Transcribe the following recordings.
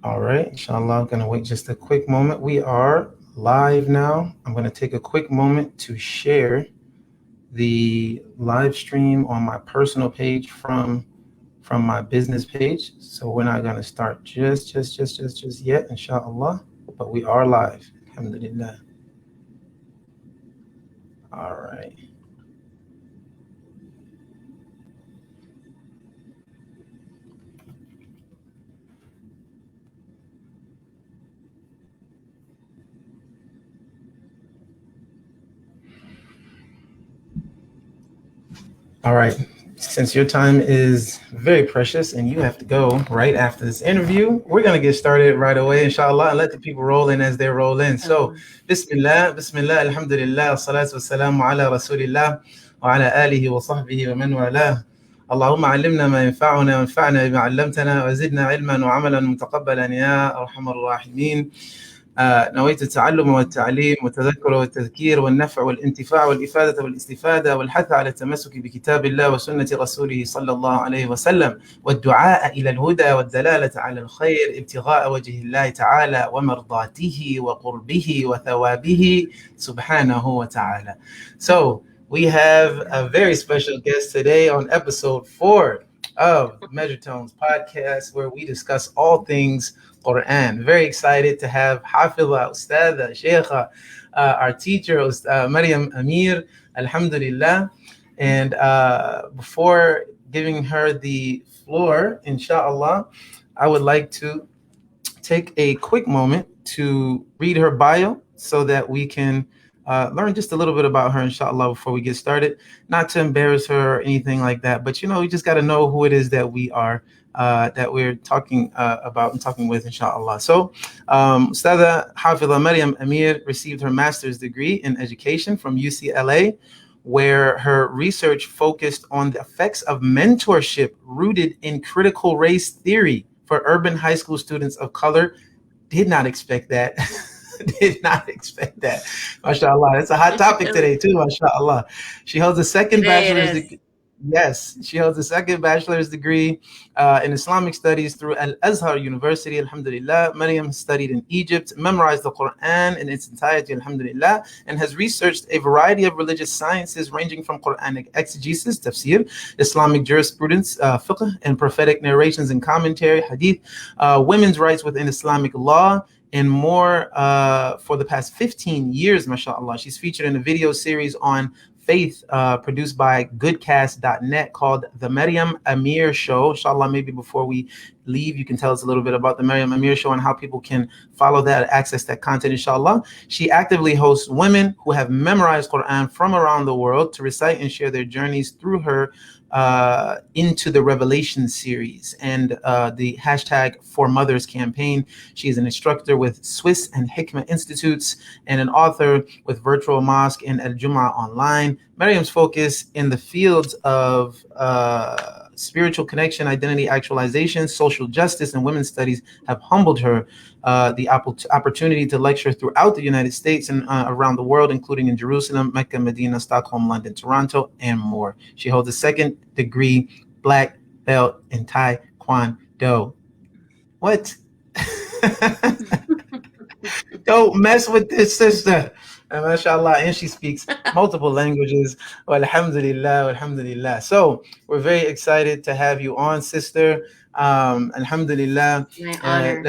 All right, inshallah, I'm going to wait just a quick moment. We are live now. I'm going to take a quick moment to share the live stream on my personal page from my business page. So we're not going to start just yet, inshallah, but we are live. Alhamdulillah. All right. All right. Since your time is very precious and you have to go right after this interview, we're going to get started right away, inshallah, and let the people roll in as they roll in. So, Bismillah, Alhamdulillah, salatu wassalamu ala Rasulillah, wa ala alihi wa sahbihi wa man walah. اللهم علمنا ما ينفعنا وانفعنا بما علمتنا وزدنا علما وعملا متقبلا يا ارحم الراحمين. نويت التعلم والتعليم والتذكر والتذكير والنفع والانتفاع والإفادة والاستفادة والحث على التمسك بكتاب الله وسنة رسوله صلى الله عليه وسلم والدعاء إلى الهدى والدلالة على الخير ابتغاء وجه الله تعالى ومرضاته وقربه وثوابه سبحانه وتعالى. So we have a very special guest today on episode 4 of the Measured Tones podcast, where we discuss all things Quran. Very excited to have Hafiza, Ustada, Sheikha, our teacher, Maryam Amir, Alhamdulillah. And before giving her the floor, inshallah, I would like to take a quick moment to read her bio so that we can learn just a little bit about her, inshallah, before we get started. Not to embarrass her or anything like that, but we just got to know who it is that we're talking about and talking with, inshallah. So, Ustada Hafidha Maryam Amir received her master's degree in education from UCLA, where her research focused on the effects of mentorship rooted in critical race theory for urban high school students of color. Did not expect that. Did not expect that. MashaAllah. It's a hot topic today too, MashaAllah. She holds a second bachelor's degree. Yes, she holds a second bachelor's degree in Islamic studies through Al-Azhar University, alhamdulillah. Maryam studied in Egypt, memorized the Quran in its entirety, alhamdulillah, and has researched a variety of religious sciences ranging from Quranic exegesis, tafsir, Islamic jurisprudence, fiqh, and prophetic narrations and commentary, hadith, women's rights within Islamic law, and more for the past 15 years, mashallah. She's featured in a video series on faith produced by goodcast.net called The Maryam Amir Show. Inshallah, maybe before we leave, you can tell us a little bit about The Maryam Amir Show and how people can follow that, access that content, inshallah. She actively hosts women who have memorized Quran from around the world to recite and share their journeys through her into the Revelation series and the hashtag For Mothers campaign. She is an instructor with Swiss and Hikmah Institutes and an author with Virtual Mosque and Al Jum'ah Online. Maryam's focus in the fields of spiritual connection, identity actualization, social justice, and women's studies have humbled her. The opportunity to lecture throughout the United States and around the world, including in Jerusalem, Mecca, Medina, Stockholm, London, Toronto, and more. She holds a second degree black belt in Taekwondo. What? Don't mess with this sister. And mashallah, and she speaks multiple languages. Alhamdulillah, alhamdulillah. So we're very excited to have you on, sister. Alhamdulillah. My honor.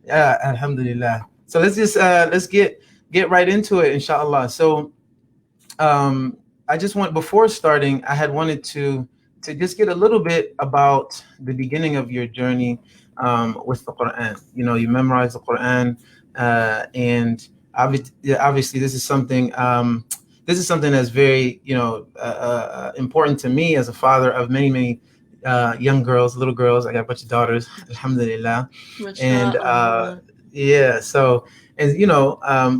Alhamdulillah. So let's get right into it, inshallah. So I just before starting, I had wanted to just get a little bit about the beginning of your journey with the Quran. You memorized the Quran, and obviously this is something that's very important to me as a father of many young girls, little girls. I got a bunch of daughters, alhamdulillah. And yeah, so, and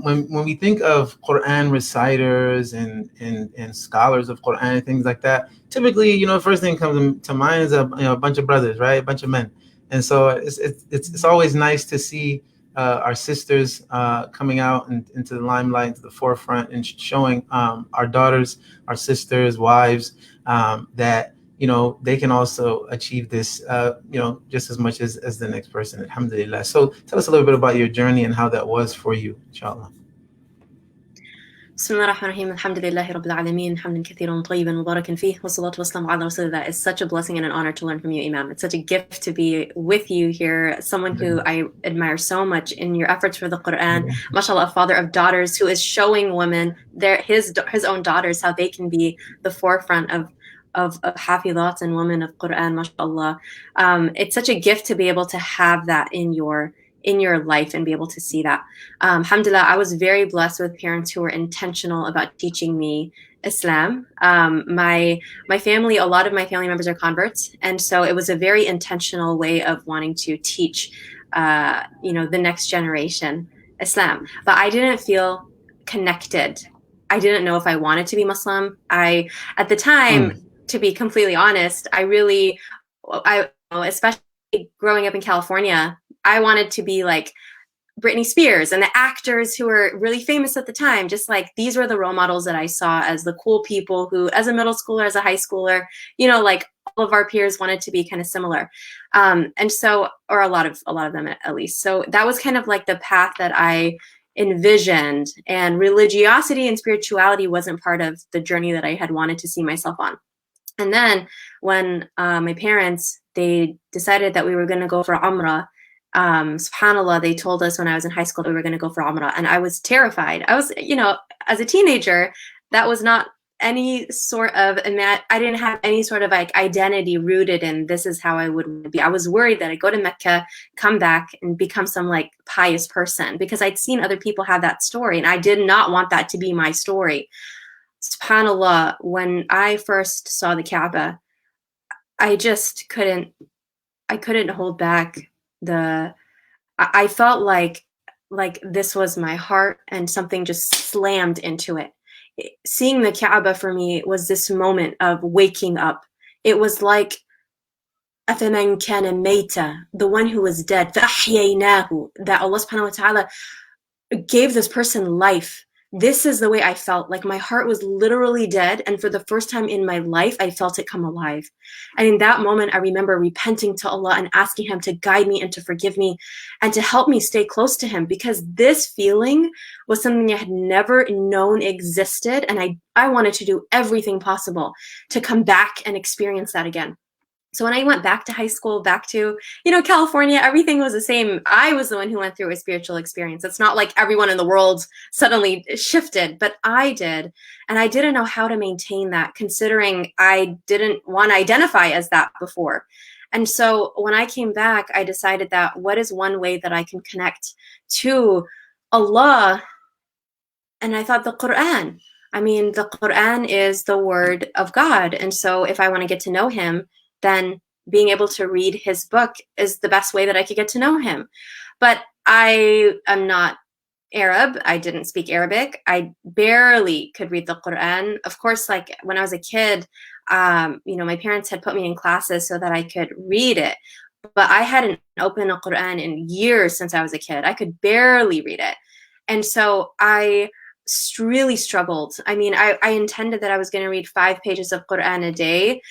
when we think of Quran reciters and scholars of Quran and things like that, typically the first thing comes to mind is a bunch of brothers, right? A bunch of men. And so it's always nice to see our sisters coming out into the limelight, to the forefront, and showing our daughters, our sisters, wives, that they can also achieve this, just as much as the next person. Alhamdulillah. So tell us a little bit about your journey and how that was for you, inshallah. بسم الله الرحمن الرحيم الحمد لله رب العالمين حمدا كثيرا طيبا مباركا فيه والصلاة والسلام على رسول الله. It's such a blessing and an honor to learn from you, Imam. It's such a gift to be with you here, someone who I admire so much in your efforts for the Quran. MashaAllah, a father of daughters who is showing women, his own daughters, how they can be the forefront of hafidhat and women of Quran, mashallah. It's such a gift to be able to have that in your life and be able to see that. Alhamdulillah, I was very blessed with parents who were intentional about teaching me Islam. My family, a lot of my family members are converts, and so it was a very intentional way of wanting to teach, the next generation Islam. But I didn't feel connected. I didn't know if I wanted to be Muslim. At the time, to be completely honest, especially growing up in California, I wanted to be like Britney Spears and the actors who were really famous at the time. Just like these were the role models that I saw as the cool people who, as a middle schooler, as a high schooler, like all of our peers wanted to be kind of similar. And so, or a lot of them at least. So that was kind of like the path that I envisioned, and religiosity and spirituality wasn't part of the journey that I had wanted to see myself on. And then when my parents, they decided that we were going to go for Umrah, subhanAllah, they told us when I was in high school that we were going to go for Umrah, and I was terrified. I was, as a teenager, that was not any sort of, I didn't have any sort of like identity rooted in this is how I would be. I was worried that I'd go to Mecca, come back and become some like pious person, because I'd seen other people have that story, and I did not want that to be my story. SubhanAllah, when I first saw the Kaaba, I just couldn't hold back I felt like this was my heart, and something just slammed into it. Seeing the Kaaba for me was this moment of waking up. It was like أَفَمَنْ كَانَ مَيْتًا, the one who was dead, فَأَحْيَيْنَاهُ, that Allah subhanahu wa ta'ala gave this person life. This is the way I felt. Like my heart was literally dead, and for the first time in my life, I felt it come alive. And in that moment, I remember repenting to Allah and asking Him to guide me and to forgive me and to help me stay close to Him, because this feeling was something I had never known existed, and I wanted to do everything possible to come back and experience that again. So when I went back to high school, back to, California, everything was the same. I was the one who went through a spiritual experience. It's not like everyone in the world suddenly shifted, but I did. And I didn't know how to maintain that, considering I didn't want to identify as that before. And so when I came back, I decided that what is one way that I can connect to Allah? And I thought the Quran. The Quran is the word of God. And so if I want to get to know Him, then being able to read His book is the best way that I could get to know Him. But I am not Arab. I didn't speak Arabic. I barely could read the Quran. Of course, like when I was a kid, my parents had put me in classes so that I could read it. But I hadn't opened a Quran in years since I was a kid. I could barely read it. And so I really struggled. I intended that I was going to read 5 pages of Quran a day.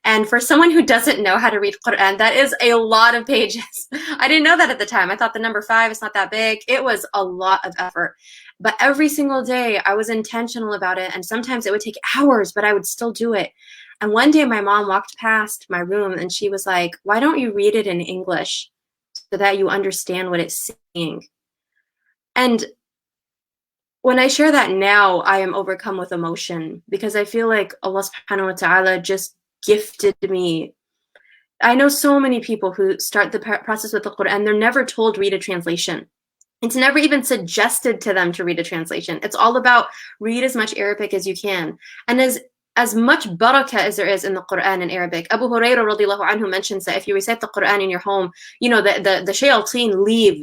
And for someone who doesn't know how to read Quran, that is a lot of pages. I didn't know that at the time. I thought the number 5 is not that big. It was a lot of effort. But every single day I was intentional about it. And sometimes it would take hours, but I would still do it. And one day my mom walked past my room and she was like, "Why don't you read it in English so that you understand what it's saying?" And when I share that now, I am overcome with emotion, because I feel like Allah subhanahu wa ta'ala just gifted me. I know so many people who start the process with the Quran, they're never told read a translation. It's never even suggested to them to read a translation. It's all about read as much Arabic as you can. And as much barakah as there is in the Quran in Arabic. Abu Hurairah radiallahu anhu mentions that if you recite the Quran in your home, the shayateen leave.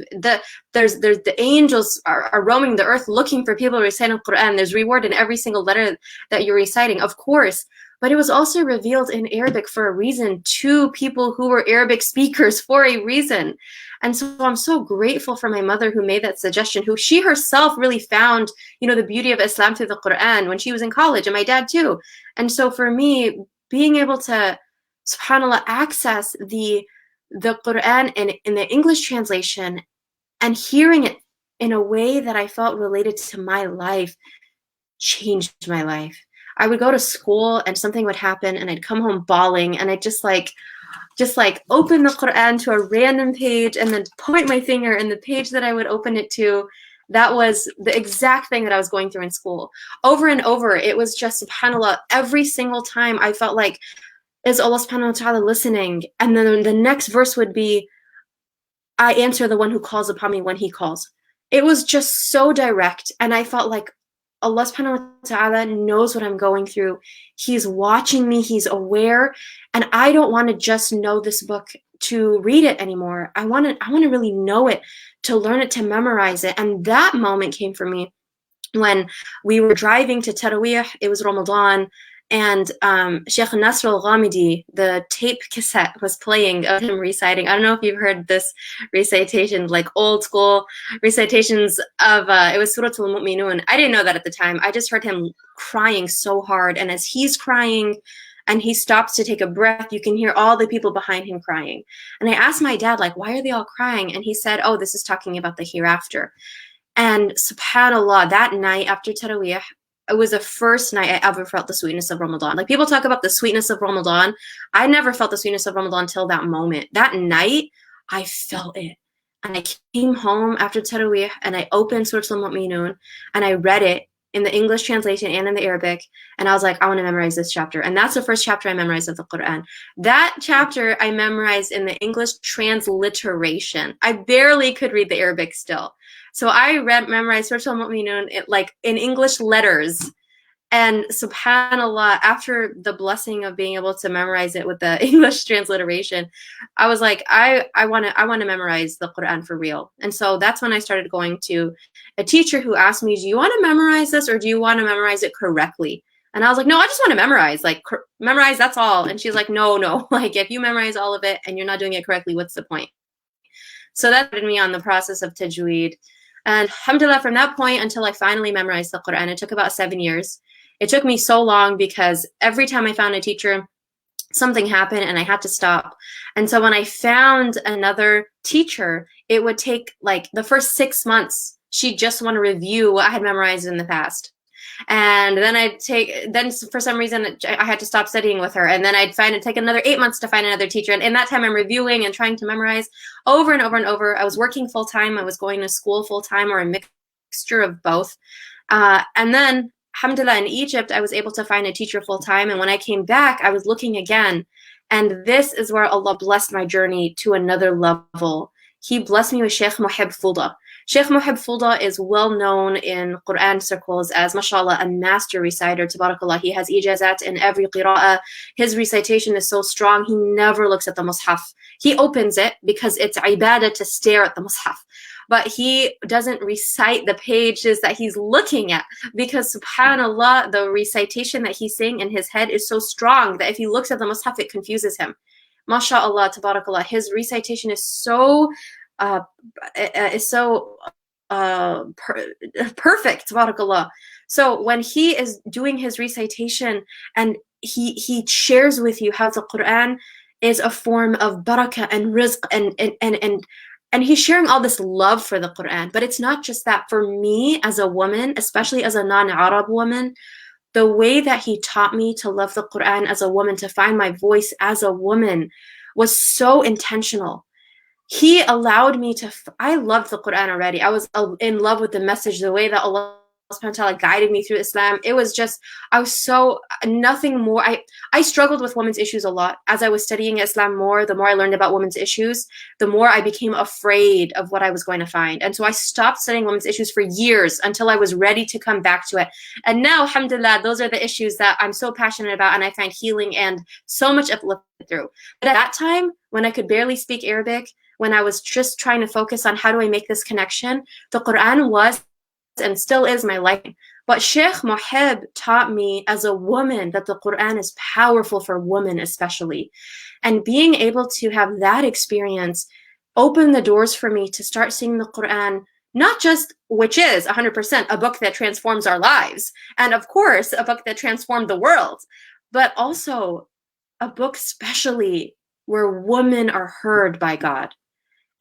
There's the angels are roaming the earth looking for people reciting the Quran. There's reward in every single letter that you're reciting, of course. But it was also revealed in Arabic for a reason, to people who were Arabic speakers for a reason. And so I'm so grateful for my mother who made that suggestion, who she herself really found, the beauty of Islam through the Quran when she was in college, and my dad too. And so for me, being able to subhanAllah, access the Quran in the English translation and hearing it in a way that I felt related to my life changed my life. I would go to school and something would happen and I'd come home bawling and I'd just like open the Quran to a random page and then point my finger in the page that I would open it to. That was the exact thing that I was going through in school. Over and over, it was just, subhanAllah, every single time I felt like, is Allah subhanahu wa ta'ala listening? And then the next verse would be, I answer the one who calls upon me when he calls. It was just so direct. And I felt like Allah subhanahu wa ta'ala knows what I'm going through. He's watching me. He's aware. And I don't want to just know this book to read it anymore. I want to really know it, to learn it, to memorize it. And that moment came for me when we were driving to Taraweeh. It was Ramadan. And Sheikh Nasr al-Ghamidi, the tape cassette was playing of him reciting. I don't know if you've heard this recitation, like old school recitations of, it was Surah al-Mu'minun. I didn't know that at the time. I just heard him crying so hard. And as he's crying and he stops to take a breath, you can hear all the people behind him crying. And I asked my dad, like, why are they all crying? And he said, oh, this is talking about the hereafter. And subhanAllah, that night after Taraweeh, it was the first night I ever felt the sweetness of Ramadan. Like, people talk about the sweetness of Ramadan. I never felt the sweetness of Ramadan until that moment. That night, I felt it. And I came home after Taraweeh and I opened Surah Al-Mu'minun and I read it in the English translation and in the Arabic. And I was like, I want to memorize this chapter. And that's the first chapter I memorized of the Quran. That chapter I memorized in the English transliteration. I barely could read the Arabic still. So I memorized Surah Al-Mu'minun like in English letters. And subhanAllah, after the blessing of being able to memorize it with the English transliteration, I was like, I want to memorize the Quran for real. And so that's when I started going to a teacher who asked me, do you want to memorize this or do you want to memorize it correctly? And I was like, no, I just want to memorize, like memorize, that's all. And she's like, no, like if you memorize all of it and you're not doing it correctly, what's the point? So that led me on the process of tajweed. And alhamdulillah, from that point until I finally memorized the Quran, it took about 7 years. It took me so long because every time I found a teacher, something happened and I had to stop. And so when I found another teacher, it would take like the first 6 months. She'd just want to review what I had memorized in the past. And then then for some reason I had to stop studying with her. And then I'd take another 8 months to find another teacher. And in that time I'm reviewing and trying to memorize over and over and over. I was working full time. I was going to school full time, or a mixture of both. And then alhamdulillah, in Egypt, I was able to find a teacher full time. And when I came back, I was looking again. And this is where Allah blessed my journey to another level. He blessed me with Sheikh Muhib Fulda. Sheikh Muhib Fulda is well known in Quran circles as, mashallah, a master reciter, tabarakallah. He has ijazat in every qira'ah. His recitation is so strong, he never looks at the mushaf. He opens it because it's ibadah to stare at the mushaf. But he doesn't recite the pages that he's looking at because, subhanallah, the recitation that he's saying in his head is so strong that if he looks at the mushaf, it confuses him. MashaAllah, tabarakallah. His recitation is so perfect, tabarakallah. So when he is doing his recitation and he shares with you how the Quran is a form of barakah and rizq and he's sharing all this love for the Quran. But it's not just that. For me as a woman, especially as a non-Arab woman, the way that he taught me to love the Quran as a woman, to find my voice as a woman, was so intentional. He allowed me to, I loved the Quran already. I was in love with the message, the way that Allah subhanahu wa ta'ala guided me through Islam. It was just, I was so, nothing more. I struggled with women's issues a lot. As I was studying Islam more, the more I learned about women's issues, the more I became afraid of what I was going to find. And so I stopped studying women's issues for years until I was ready to come back to it. And now, alhamdulillah, those are the issues that I'm so passionate about and I find healing and so much upliftment through. But at that time, when I could barely speak Arabic, when I was just trying to focus on how do I make this connection, the Quran was and still is my life. But Sheikh Muhib taught me as a woman that the Quran is powerful for women especially. And being able to have that experience opened the doors for me to start seeing the Quran, not just, which is 100% a book that transforms our lives, and of course, a book that transformed the world, but also a book especially where women are heard by God.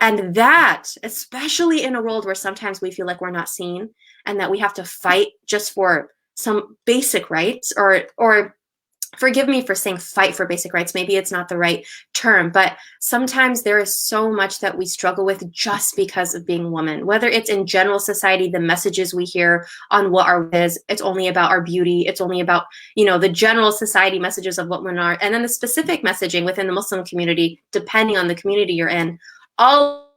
And that, especially in a world where sometimes we feel like we're not seen and that we have to fight just for some basic rights, or forgive me for saying fight for basic rights, maybe it's not the right term, but sometimes there is so much that we struggle with just because of being women, whether it's in general society, the messages we hear on what our is, it's only about our beauty, it's only about, the general society messages of what women are, and then the specific messaging within the Muslim community, depending on the community you're in, all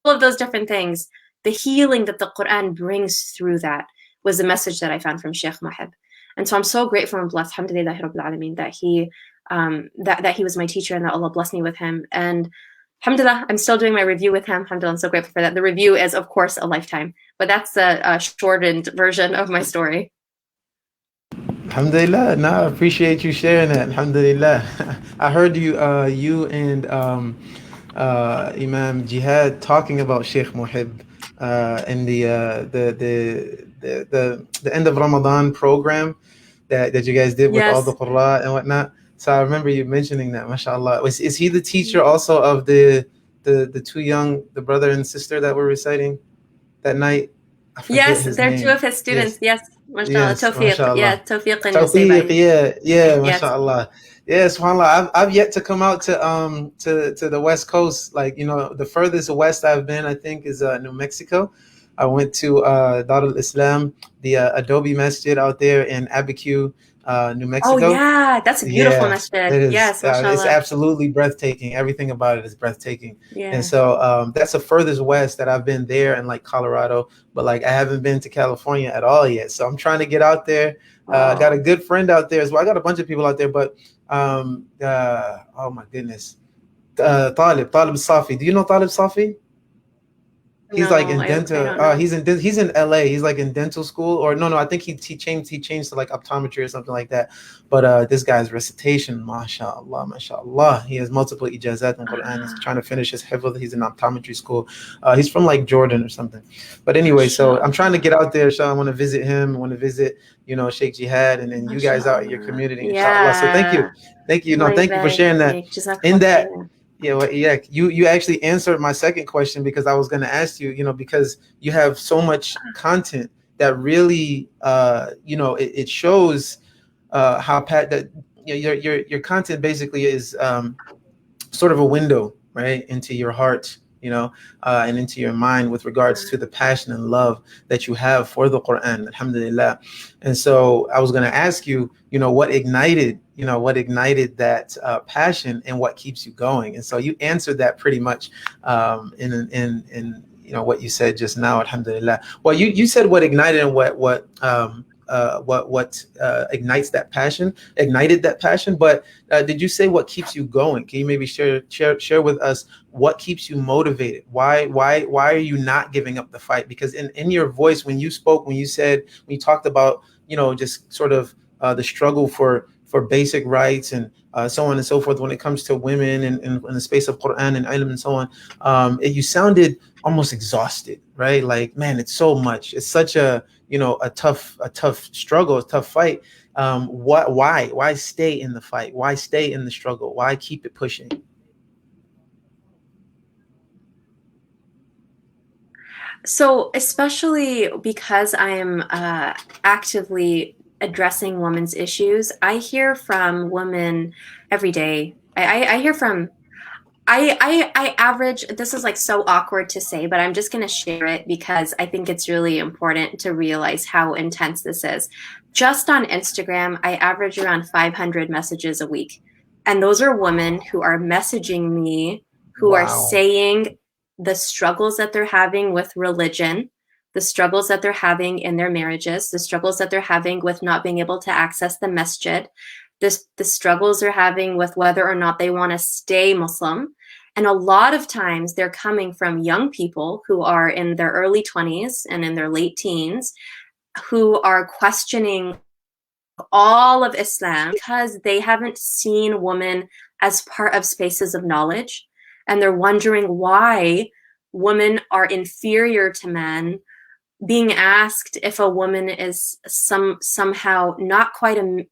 of those different things, the healing that the Quran brings through that was the message that I found from Sheikh Muhib. And so I'm so grateful and blessed, alhamdulillah rabbil alameen, that he was my teacher and that Allah blessed me with him. And alhamdulillah, I'm still doing my review with him. Alhamdulillah, I'm so grateful for that. The review is, of course, a lifetime, but that's a shortened version of my story. Alhamdulillah. No, I appreciate you sharing that. Alhamdulillah. I heard you and Imam Jihad talking about Sheikh Muhib in the end of Ramadan program that you guys did with all the Qurra and whatnot. So I remember you mentioning that, mashallah. Is he the teacher also of the two young, the brother and sister that were reciting that night? Yes, they're two of his students. Yes, mashallah. Yes, Tawfiq. mashallah. Yeah, Tawfiq and Tawfiq, yeah, yes. mashallah. Yeah, subhanAllah. I've yet to come out to the West Coast. Like, the furthest west I've been, I think, is New Mexico. I went to Darul Islam, the Adobe Masjid out there in Abiquiu, New Mexico. Oh yeah, that's a beautiful masjid. It is. Yes, mashallah. It's absolutely breathtaking. Everything about it is breathtaking. Yeah. And so that's the furthest west that I've been there, in like Colorado, but like I haven't been to California at all yet. So I'm trying to get out there. I got a good friend out there as well. I got a bunch of people out there, but oh my goodness, Talib Safi. Do you know Talib Safi? He's like in dental. He's in LA. He's like in dental school, or no, I think he changed to like optometry or something like that. But this guy's recitation, mashallah. He has multiple ijazat in Quran. He's trying to finish his hifz. He's in optometry school. He's from like Jordan or something. But anyway, so I'm trying to get out there. So I want to visit him. I want to visit, Sheikh Jihad, and then you guys out in your community. Inshallah. So thank you. No, thank you for sharing that. In that. Yeah, well, yeah. You actually answered my second question, because I was going to ask you, because you have so much content that really, it shows how that your content basically is sort of a window, right, into your heart, and into your mind with regards to the passion and love that you have for the Quran, alhamdulillah. And so I was going to ask you, what ignited that passion, and what keeps you going. And so you answered that pretty much in what you said just now, alhamdulillah. Well, you said what ignited and what ignited that passion, but did you say what keeps you going? Can you maybe share with us what keeps you motivated? Why are you not giving up the fight? Because in your voice, when you talked about just sort of the struggle for basic rights and so on and so forth when it comes to women and in the space of Quran and ilm and so on, you sounded almost exhausted, right? Like, man, it's so much. It's such a tough struggle, a tough fight. Why stay in the fight? Why stay in the struggle? Why keep it pushing? So, especially because I am actively addressing women's issues, I hear from women every day. I hear from, I average, this is like so awkward to say, but I'm just going to share it because I think it's really important to realize how intense this is. Just on Instagram, I average around 500 messages a week. And those are women who are messaging me, who are saying the struggles that they're having with religion, the struggles that they're having in their marriages, the struggles that they're having with not being able to access the masjid, the struggles they're having with whether or not they want to stay Muslim. And a lot of times they're coming from young people who are in their early 20s and in their late teens, who are questioning all of Islam because they haven't seen women as part of spaces of knowledge. And they're wondering why women are inferior to men, being asked if a woman is somehow not quite a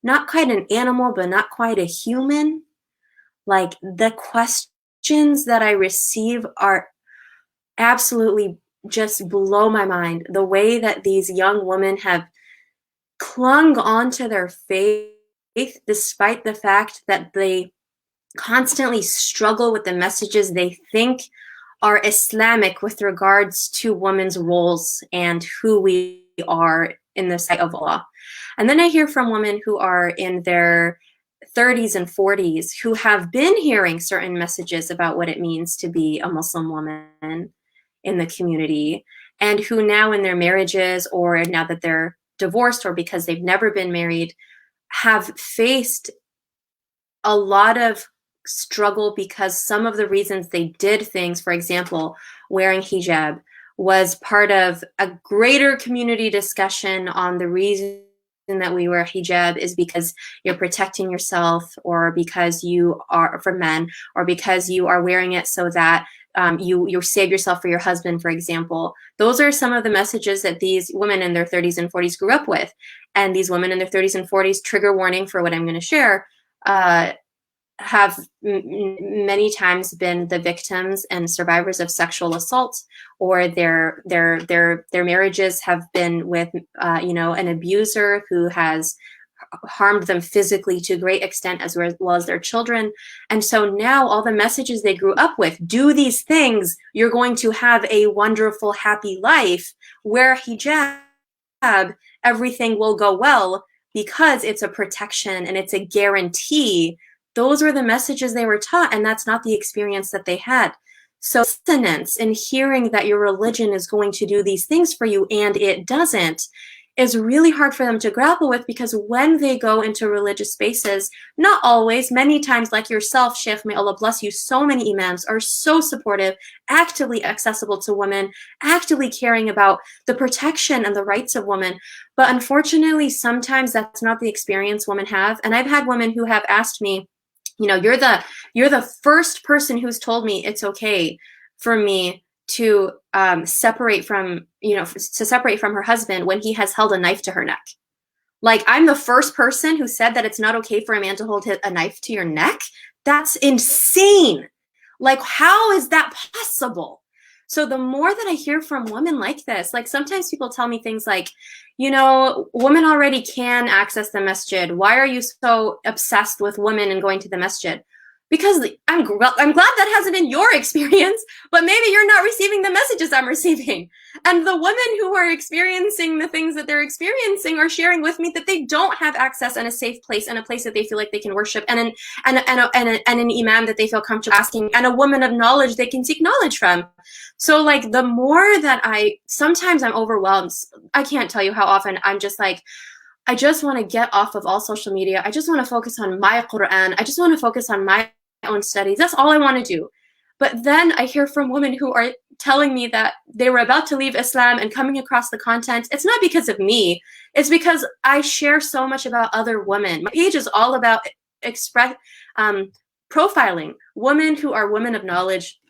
not quite an animal, but not quite a human. Like, the questions that I receive are absolutely just blow my mind. The way that these young women have clung onto their faith despite the fact that they constantly struggle with the messages they think are Islamic with regards to women's roles and who we are in the sight of Allah. And then I hear from women who are in their 30s and 40s who have been hearing certain messages about what it means to be a Muslim woman in the community, and who now in their marriages, or now that they're divorced, or because they've never been married, have faced a lot of struggle because some of the reasons they did things, for example, wearing hijab, was part of a greater community discussion on the reason that we wear hijab is because you're protecting yourself, or because you are, for men, or because you are wearing it so that you save yourself for your husband, for example. Those are some of the messages that these women in their 30s and 40s grew up with. And these women in their 30s and 40s, trigger warning for what I'm going to share, have many times been the victims and survivors of sexual assault, or their marriages have been with an abuser who has harmed them physically to a great extent, as well as their children. And so now all the messages they grew up with, do these things, you're going to have a wonderful, happy life, wear hijab, everything will go well, because it's a protection and it's a guarantee. Those were the messages they were taught, and that's not the experience that they had. So dissonance in hearing that your religion is going to do these things for you and it doesn't is really hard for them to grapple with, because when they go into religious spaces, not always, many times, like yourself, Sheikh, may Allah bless you, so many imams are so supportive, actively accessible to women, actively caring about the protection and the rights of women. But unfortunately, sometimes that's not the experience women have. And I've had women who have asked me, you're the first person who's told me it's okay for me to separate from her husband when he has held a knife to her neck. Like, I'm the first person who said that it's not okay for a man to hold a knife to your neck? That's insane. Like, how is that possible? So the more that I hear from women like this, like, sometimes people tell me things like, women already can access the masjid. Why are you so obsessed with women and going to the masjid? Because I'm glad that hasn't been your experience, but maybe you're not receiving the messages I'm receiving. And the women who are experiencing the things that they're experiencing are sharing with me that they don't have access and a safe place, and a place that they feel like they can worship, and an imam that they feel comfortable asking, and a woman of knowledge they can seek knowledge from. So, like, the more that sometimes I'm overwhelmed. I can't tell you how often I'm just like, I just want to get off of all social media. I just want to focus on my Quran. I just want to focus on my own studies. That's all I want to do. But then I hear from women who are telling me that they were about to leave Islam and coming across the content. It's not because of me. It's because I share so much about other women. My page is all about profiling women who are women of knowledge,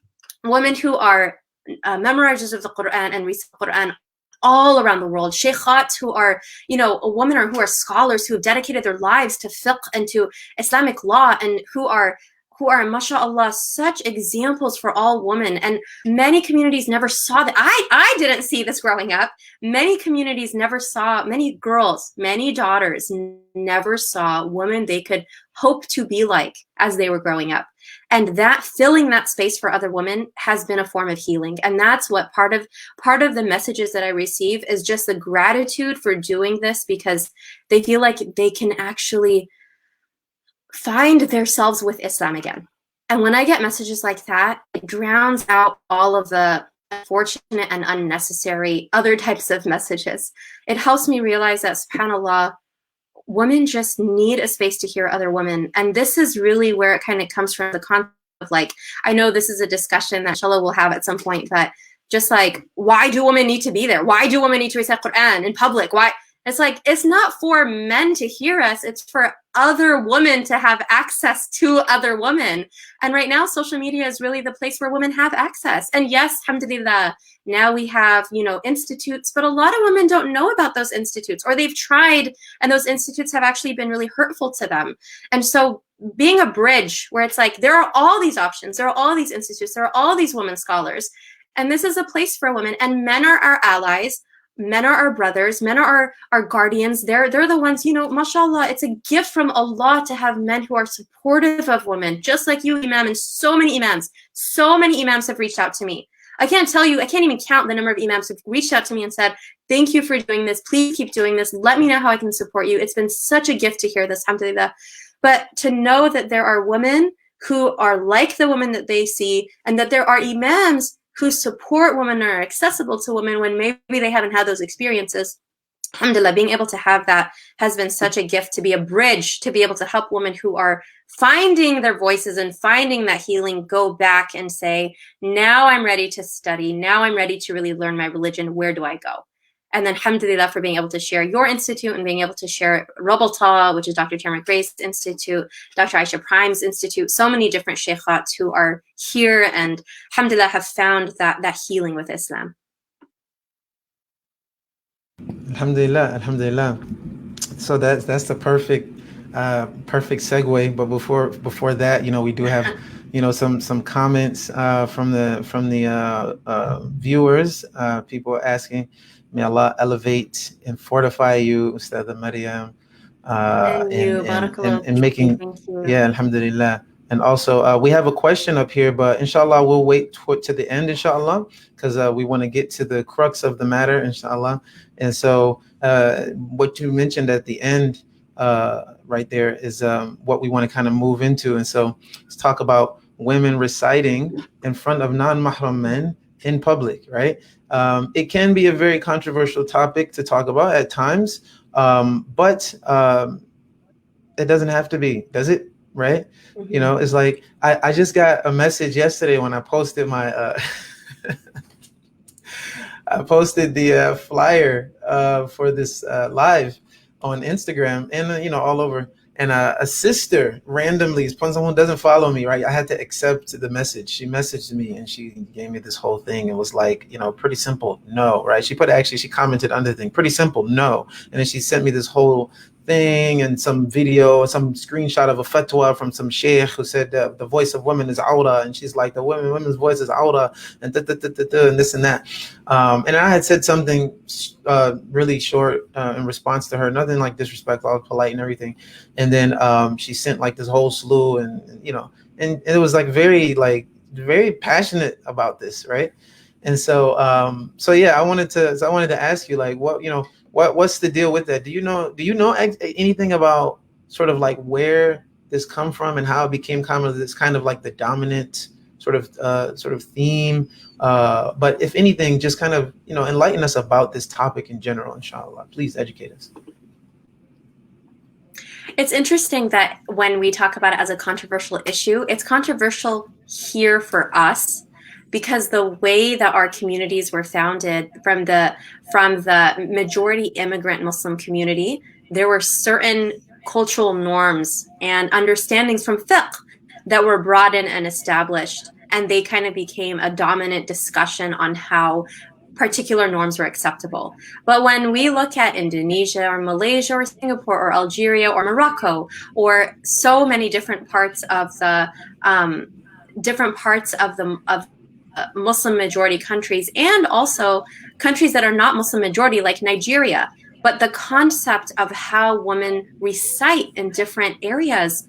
women who are memorizers of the Quran and recite the Quran all around the world, sheikhat who are, women who are scholars who have dedicated their lives to fiqh and to Islamic law, and who are, mashallah, such examples for all women. And many communities never saw that. I didn't see this growing up. Many communities never saw, many girls, many daughters never saw women they could hope to be like as they were growing up. And that filling that space for other women has been a form of healing. And that's what part of the messages that I receive is just the gratitude for doing this, because they feel like they can actually find themselves with Islam again. And when I get messages like that, it drowns out all of the unfortunate and unnecessary other types of messages. It helps me realize that, subhanAllah, women just need a space to hear other women. And this is really where it kind of comes from, the concept of, like, I know this is a discussion that inshallah we'll have at some point, but just like, why do women need to be there? Why do women need to recite Quran in public? Why? It's like, it's not for men to hear us. It's for other women to have access to other women. And right now, social media is really the place where women have access. And yes, alhamdulillah, now we have, institutes, but a lot of women don't know about those institutes, or they've tried and those institutes have actually been really hurtful to them. And so being a bridge where it's like, there are all these options, there are all these institutes, there are all these women scholars, and this is a place for women, and men are our allies. Men are our brothers. Men are our guardians. They're the ones, mashallah, it's a gift from Allah to have men who are supportive of women, just like you, Imam, and so many imams have reached out to me. I can't even count the number of imams who've reached out to me and said, thank you for doing this. Please keep doing this. Let me know how I can support you. It's been such a gift to hear this, alhamdulillah. But to know that there are women who are like the women that they see, and that there are imams who support women or are accessible to women when maybe they haven't had those experiences. Alhamdulillah, being able to have that has been such a gift, to be a bridge, to be able to help women who are finding their voices and finding that healing go back and say, now I'm ready to study. Now I'm ready to really learn my religion. Where do I go? And then alhamdulillah for being able to share your institute and being able to share Robalta, which is Dr. Tamara Grace Institute, Dr. Aisha Prime's Institute, so many different sheikhats who are here and alhamdulillah have found that healing with Islam. Alhamdulillah. So that's the perfect segue. But before that, we do have some comments from the viewers, people asking, may Allah elevate and fortify you, Ustadha Maryam, and making, alhamdulillah. And also, we have a question up here, but inshallah, we'll wait to the end, inshallah, because we want to get to the crux of the matter, inshallah. And so what you mentioned at the end right there is what we want to kind of move into. And so let's talk about women reciting in front of non-mahram men in public, right? It can be a very controversial topic to talk about at times, but it doesn't have to be, does it? Right? Mm-hmm. It's like I just got a message yesterday when I posted my I posted the flyer for this live on Instagram and all over. And a sister randomly, someone doesn't follow me, right? I had to accept the message. She messaged me and she gave me this whole thing and was like, pretty simple, no, right? She commented under the thing, pretty simple, no. And then she sent me this whole thing and some video, some screenshot of a fatwa from some sheikh who said the voice of women is awra, and she's like, the women's voice is awra, and and this and that. And I had said something really short in response to her, nothing like disrespectful, I was polite and everything. And then she sent like this whole slew, and it was like very passionate about this, right? And so I wanted to ask you, like, what's the deal with that? Do you know anything about sort of like where this come from and how it became this kind of like the dominant sort of theme? But if anything, just kind of enlighten us about this topic in general, inshallah. Please educate us. It's interesting that when we talk about it as a controversial issue, it's controversial here for us, because the way that our communities were founded from the majority immigrant Muslim community, there were certain cultural norms and understandings from fiqh that were brought in and established, and they kind of became a dominant discussion on how particular norms were acceptable. But when we look at Indonesia or Malaysia or Singapore or Algeria or Morocco or so many different parts of the Muslim majority countries, and also countries that are not Muslim majority like Nigeria, but the concept of how women recite in different areas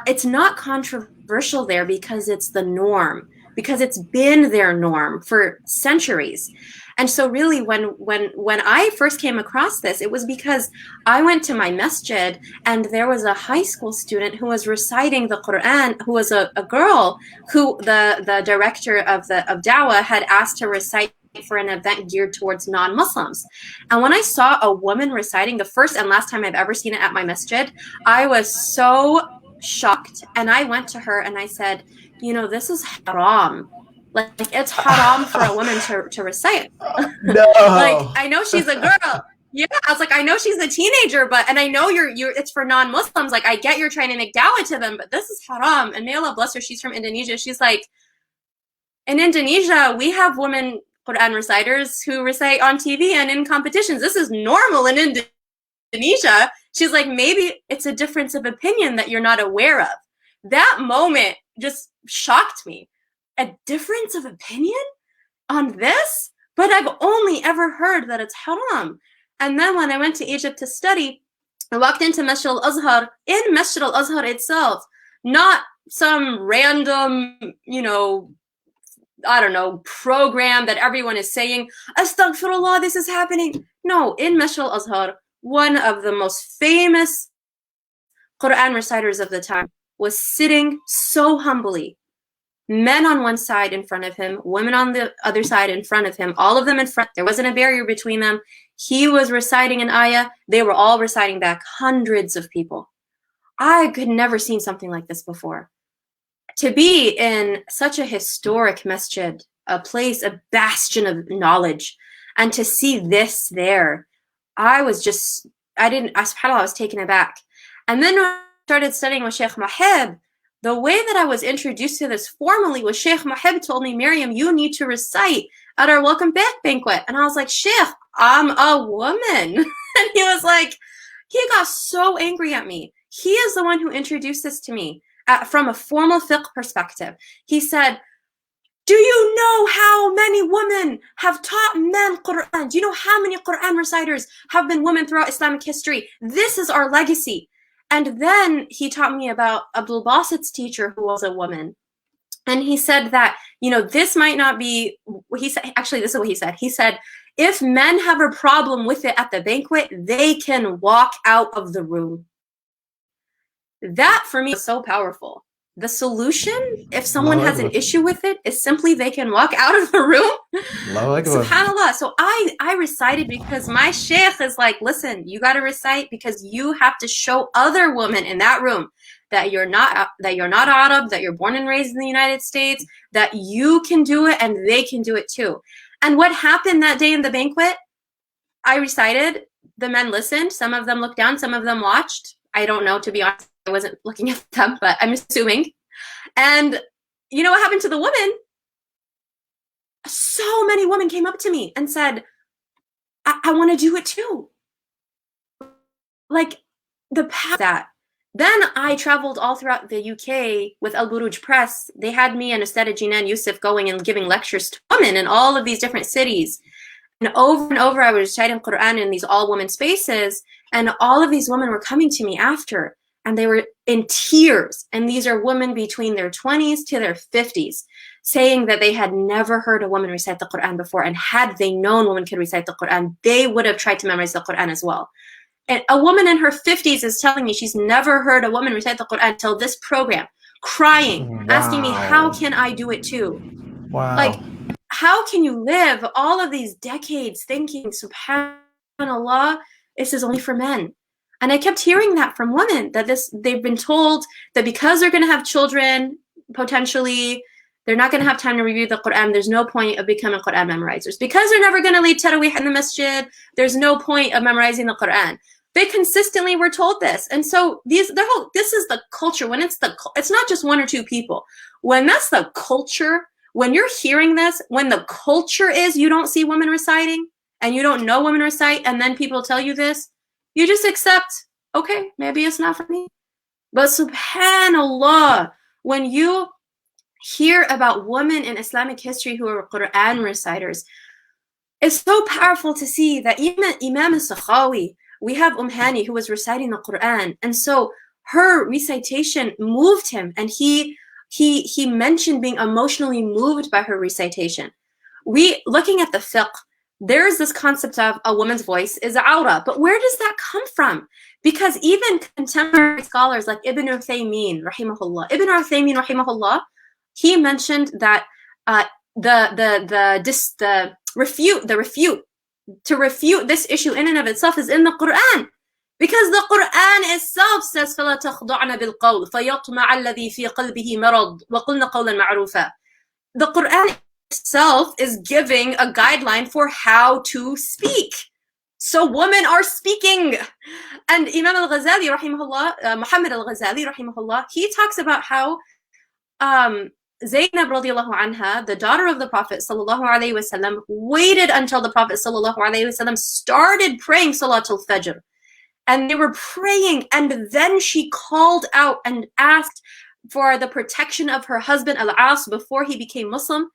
it's not controversial there, because it's the norm, because it's been their norm for centuries. And so really when I first came across this, it was because I went to my masjid and there was a high school student who was reciting the Quran, who was a girl who the director of Dawah had asked to recite for an event geared towards non-Muslims. And when I saw a woman reciting, the first and last time I've ever seen it at my masjid, I was so shocked. And I went to her and I said, this is haram. Like it's haram for a woman to recite. No. Like, I know she's a girl. Yeah, I was like, I know she's a teenager, and I know it's for non-Muslims. Like, I get you're trying to make dawah to them, but this is haram. And may Allah bless her, she's from Indonesia. She's like, in Indonesia, we have women Quran reciters who recite on TV and in competitions. This is normal in Indonesia. She's like, maybe it's a difference of opinion that you're not aware of. That moment just shocked me. A difference of opinion on this? But I've only ever heard that it's haram. And then when I went to Egypt to study, I walked into Masjid al-Azhar, in Masjid al-Azhar itself, not some random, I don't know, program that everyone is saying, Astaghfirullah, this is happening. No, in Masjid al-Azhar, one of the most famous Quran reciters of the time was sitting so humbly. Men on one side in front of him, women on the other side in front of him, all of them in front. There wasn't a barrier between them. He was reciting an ayah. They were all reciting back, hundreds of people. I could never seen something like this before. To be in such a historic masjid, a place, a bastion of knowledge, and to see this there, I was taken aback. And then when I started studying with Sheikh Muhib, the way that I was introduced to this formally was Sheikh Muhib told me, Maryam, you need to recite at our welcome back banquet. And I was like, Sheikh, I'm a woman. And he was like, he got so angry at me. He is the one who introduced this to me from a formal fiqh perspective. He said, do you know how many women have taught men Quran? Do you know how many Quran reciters have been women throughout Islamic history? This is our legacy. And then he taught me about Abdul Basit's teacher, who was a woman. And he said that, this might not be, he said, actually, this is what he said. He said, if men have a problem with it at the banquet, they can walk out of the room. That for me was so powerful. The solution, if someone has an issue with it, is simply they can walk out of the room. SubhanAllah. So I recited because my sheikh is like, listen, you got to recite because you have to show other women in that room that you're not Arab, that you're born and raised in the United States, that you can do it and they can do it too. And what happened that day in the banquet, I recited, the men listened, some of them looked down, some of them watched. I don't know, to be honest. I wasn't looking at them, but I'm assuming. And you know what happened to the woman? So many women came up to me and said, I want to do it too. Like the past that. Then I traveled all throughout the UK with Al Buruj Press. They had me and Ustad Jinan Yusuf going and giving lectures to women in all of these different cities. And over I was reciting Quran in these all-women spaces. And all of these women were coming to me after. And they were in tears. And these are women between their 20s to their 50s, saying that they had never heard a woman recite the Quran before. And had they known women could recite the Quran, they would have tried to memorize the Quran as well. And a woman in her 50s is telling me she's never heard a woman recite the Quran until this program, crying, asking me, how can I do it too? Wow. Like, how can you live all of these decades thinking, subhanAllah, this is only for men? And I kept hearing that from women, that they've been told that because they're going to have children, potentially, they're not going to have time to review the Quran. There's no point of becoming Quran memorizers. Because they're never going to lead Taraweeh in the masjid, there's no point of memorizing the Quran. They consistently were told this. And so this is the culture. When it's not just one or two people. When that's the culture, when you're hearing this, when the culture is you don't see women reciting and you don't know women recite, and then people tell you this, you just accept, okay, maybe it's not for me. But subhanAllah, when you hear about women in Islamic history who are Quran reciters, it's so powerful to see that even Imam al-Sakhawi, we have Hani who was reciting the Quran. And so her recitation moved him. And he mentioned being emotionally moved by her recitation. Looking at the fiqh, there's this concept of a woman's voice is awra, but where does that come from? Because even contemporary scholars like Ibn Uthaymin, rahimahullah, he mentioned that to refute this issue in and of itself is in the Quran, because the Quran itself says فَلَا تَخْضَعْنَ بِالْقَوْلِ فَيَطْمَعَ الَّذِي فِي قَلْبِهِ مَرَضٌ وَقُلْنَ قَوْلًا مَعْرُوفًا. The Quran itself is giving a guideline for how to speak. So women are speaking. And Imam al-Ghazali, rahimahullah, Muhammad al-Ghazali, rahimahullah, he talks about how Zaynab radiallahu anha, the daughter of the Prophet sallallahu alaihi wasallam, waited until the Prophet sallallahu alaihi wasallam started praying Salatul Fajr. And they were praying, and then she called out and asked for the protection of her husband Al-As before he became Muslim.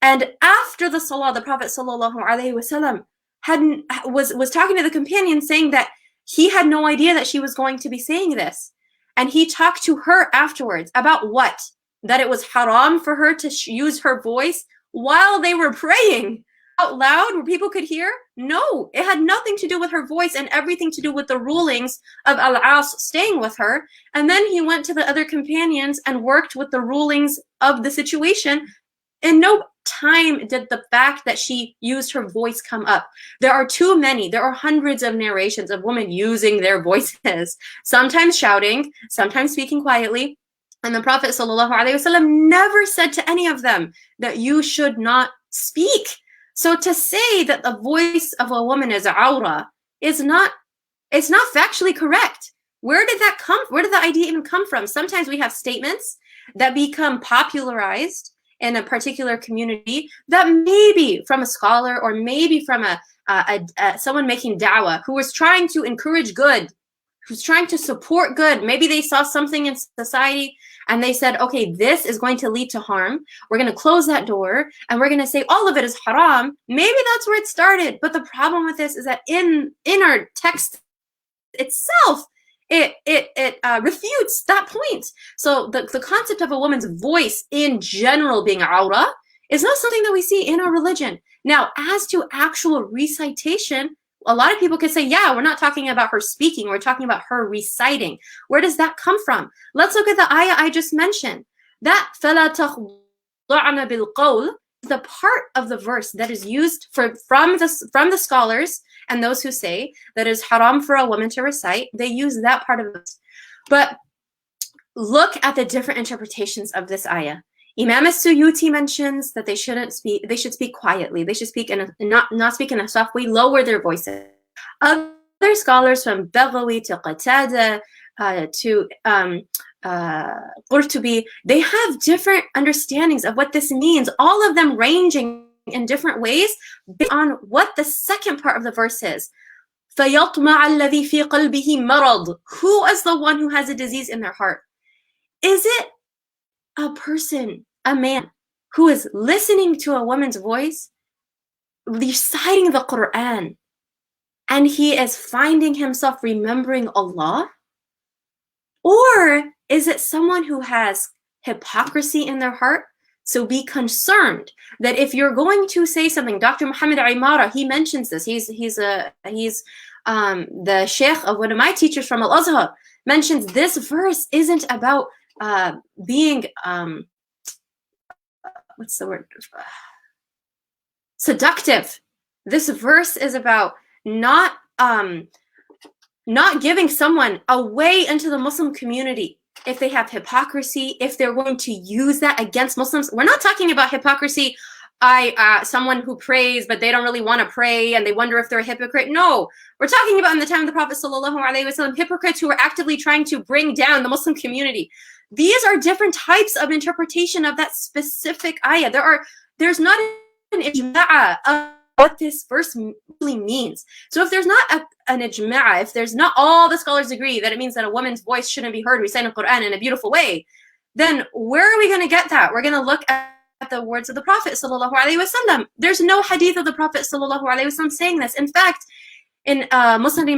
And after the Salah, the Prophet sallallahu alaihi wasallam was talking to the companion, saying that he had no idea that she was going to be saying this. And he talked to her afterwards about what? That it was haram for her to use her voice while they were praying out loud where people could hear? No, it had nothing to do with her voice and everything to do with the rulings of Al-As staying with her. And then he went to the other companions and worked with the rulings of the situation. In no time did the fact that she used her voice come up. There are too many. There are hundreds of narrations of women using their voices, sometimes shouting, sometimes speaking quietly. And the Prophet ﷺ never said to any of them that you should not speak. So to say that the voice of a woman is awra is not, it's not factually correct. Where did that come? Where did the idea even come from? Sometimes we have statements that become popularized in a particular community that maybe from a scholar or maybe from someone making da'wah who was trying to encourage good, who's trying to support good. Maybe they saw something in society and they said, okay, this is going to lead to harm. We're going to close that door and we're going to say all of it is haram. Maybe that's where it started. But the problem with this is that in our text itself, it refutes that point. So the concept of a woman's voice in general being awra is not something that we see in our religion. Now, as to actual recitation, a lot of people could say, yeah, we're not talking about her speaking, we're talking about her reciting. Where does that come from? Let's look at the ayah I just mentioned. That فَلَا تَخْضَعْنَ بِالْقَوْلِ, the part of the verse that is used from the scholars and those who say that is haram for a woman to recite, they use that part of it. But look at the different interpretations of this ayah. Imam as-Suyuti mentions that they should speak quietly. They should speak not speak in a soft way, lower their voices. Other scholars from Baghawi to Qatada to Qurtubi, they have different understandings of what this means, all of them ranging in different ways based on what the second part of the verse is. فَيَطْمَعَ الَّذِي فِي قَلْبِهِ مَرَضٌ. Who is the one who has a disease in their heart? Is it a person, a man, who is listening to a woman's voice, reciting the Quran, and he is finding himself remembering Allah? Or is it someone who has hypocrisy in their heart? So be concerned that if you're going to say something, Dr. Muhammad Imara, he mentions this. He's the sheikh of one of my teachers from Al-Azhar, mentions this verse isn't about being what's the word? Seductive. This verse is about not giving someone a way into the Muslim community if they have hypocrisy, if they're going to use that against Muslims. We're not talking about hypocrisy, someone who prays but they don't really want to pray and they wonder if they're a hypocrite. No, we're talking about in the time of the Prophet ﷺ, hypocrites who were actively trying to bring down the Muslim community. These are different types of interpretation of that specific ayah. There's not an ijma'a of what this verse really means. So if there's not an ijma'a, if there's not all the scholars agree that it means that a woman's voice shouldn't be heard reciting the Quran in a beautiful way, then where are we going to get that? We're going to look at the words of the Prophet ﷺ. There's no hadith of the Prophet ﷺ saying this. In fact, in Musnad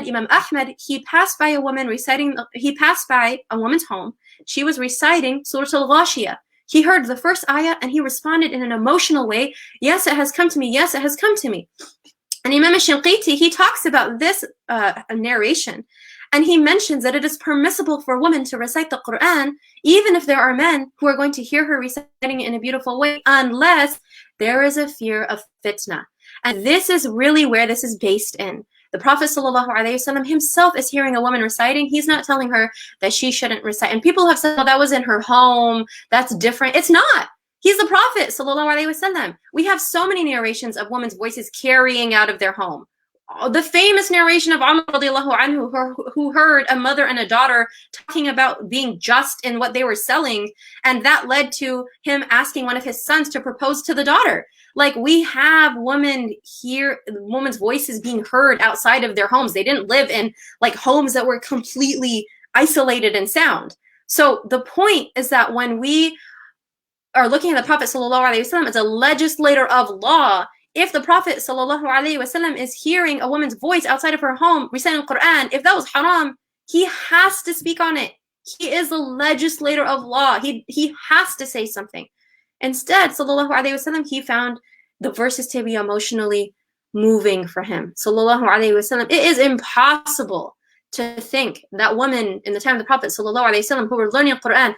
Imam Ahmad, he passed by a woman's home. She was reciting Surah Al-Ghashiyah. He heard the first ayah and he responded in an emotional way, yes, it has come to me, yes, it has come to me. And Imam Shinqiti, he talks about this narration, and he mentions that it is permissible for a woman to recite the Quran even if there are men who are going to hear her reciting it in a beautiful way, unless there is a fear of fitna. And this is really where this is based in. The Prophet ﷺ himself is hearing a woman reciting. He's not telling her that she shouldn't recite. And people have said, well, that was in her home. That's different. It's not. He's the Prophet ﷺ. We have so many narrations of women's voices carrying out of their home. the famous narration of Umar radiallahu anhu, who heard a mother and a daughter talking about being just in what they were selling, and that led to him asking one of his sons to propose to the daughter. Like, we have women's voices being heard outside of their homes. They didn't live in like homes that were completely isolated and sound. So the point is that when we are looking at the Prophet sallallahu alaihi wasallam as a legislator of law, if the Prophet sallallahu alaihi wasallam is hearing a woman's voice outside of her home reciting Quran, if that was haram, he has to speak on it. He is the legislator of law. He has to say something. Instead, sallallahu alaihi wasallam, he found the verses to be emotionally moving for him. Sallallahu alaihi wasallam. It is impossible to think that women in the time of the Prophet sallallahu alaihi wasallam who were learning Quran,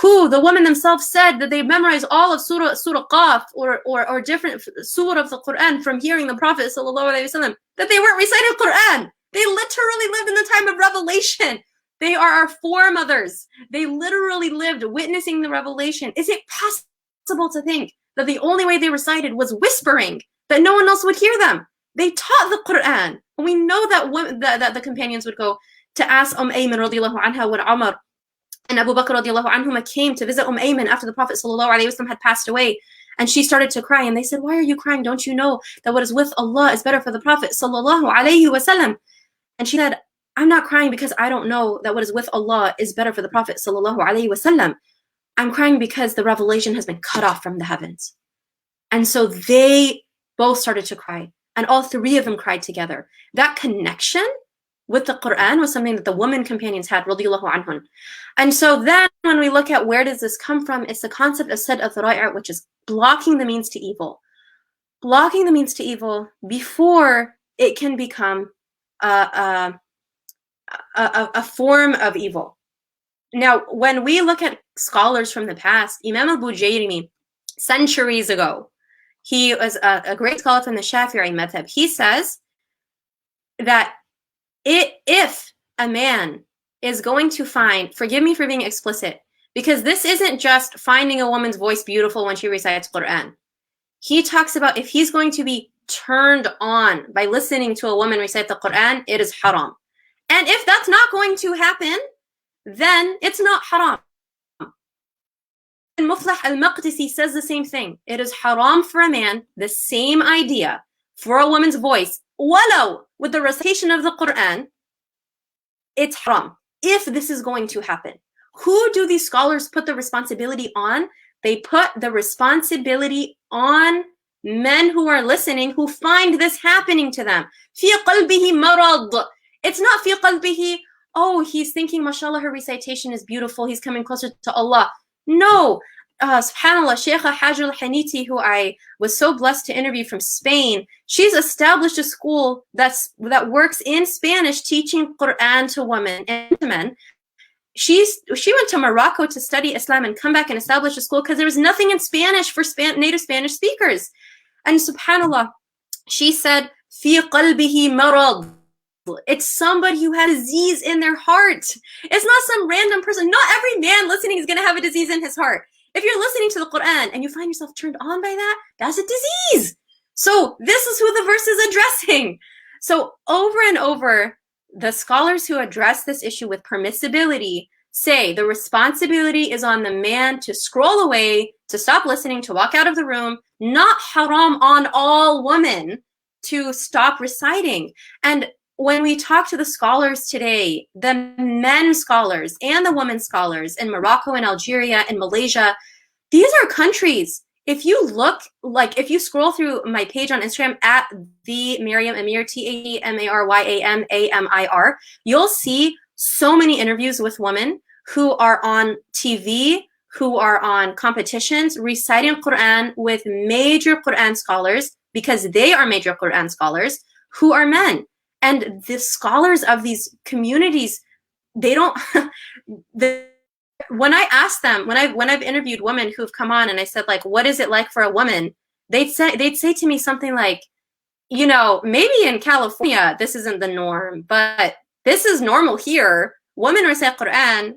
who the women themselves said that they memorized all of Surah Qaf or different surah of the Quran from hearing the Prophet sallallahu alaihi wasallam, that they weren't reciting Quran. They literally lived in the time of revelation. They are our foremothers. They literally lived witnessing the revelation. Is it possible to think that the only way they recited was whispering, that no one else would hear them? They taught the Quran. And we know that the companions would go to ask Ayman radiallahu anha when Umar and Abu Bakr radiallahu anhuma came to visit Ayman after the Prophet sallallahu alaihi wasallam had passed away, and she started to cry, and they said, "Why are you crying? Don't you know that what is with Allah is better for the Prophet sallallahu alaihi wasallam?" And she said, "I'm not crying because I don't know that what is with Allah is better for the Prophet sallallahu alaihi wasallam. I'm crying because the revelation has been cut off from the heavens." And so they both started to cry, and all three of them cried together. That connection with the Quran was something that the women companions had, radiallahu anhun. And so then when we look at where does this come from, it's the concept of sadd al-dhara'i', which is blocking the means to evil. Blocking the means to evil before it can become a form of evil. Now, when we look at scholars from the past, Imam al-Bujayrimi, centuries ago, he was a great scholar from the Shafi'i madhab. He says that if a man is going to find, forgive me for being explicit, because this isn't just finding a woman's voice beautiful when she recites Quran. He talks about if he's going to be turned on by listening to a woman recite the Quran, it is haram. And if that's not going to happen, then it's not haram. And Muflah al-Maqdisi says the same thing. It is haram for a man, the same idea, for a woman's voice, walau with the recitation of the Quran, it's haram if this is going to happen. Who do these scholars put the responsibility on? They put the responsibility on men who are listening, who find this happening to them. في قلبه مرض. It's not في قلبه, oh, he's thinking, mashallah, her recitation is beautiful, he's coming closer to Allah. No. SubhanAllah, Sheikha Hajr al-Haniti, who I was so blessed to interview from Spain, she's established a school that works in Spanish teaching Quran to women and to men. She went to Morocco to study Islam and come back and establish a school because there was nothing in Spanish for native Spanish speakers. And SubhanAllah, she said, في قلبه مرض. It's somebody who had a disease in their heart. It's not some random person. Not every man listening is going to have a disease in his heart. If you're listening to the Quran and you find yourself turned on by that, that's a disease. So this is who the verse is addressing. So over and over, the scholars who address this issue with permissibility say the responsibility is on the man to scroll away, to stop listening, to walk out of the room, not haram on all women to stop reciting. And when we talk to the scholars today, the men scholars and the women scholars in Morocco and Algeria and Malaysia, these are countries. If you look, like if you scroll through my page on Instagram at the Maryam Amir, TAEMARYAMAMIR, you'll see so many interviews with women who are on TV, who are on competitions, reciting Quran with major Quran scholars, because they are major Quran scholars, who are men. And the scholars of these communities, they don't, when I ask them, when I've interviewed women who've come on and I said, like, what is it like for a woman? They'd say to me something like, you know, maybe in California, this isn't the norm, but this is normal here. Women recite Quran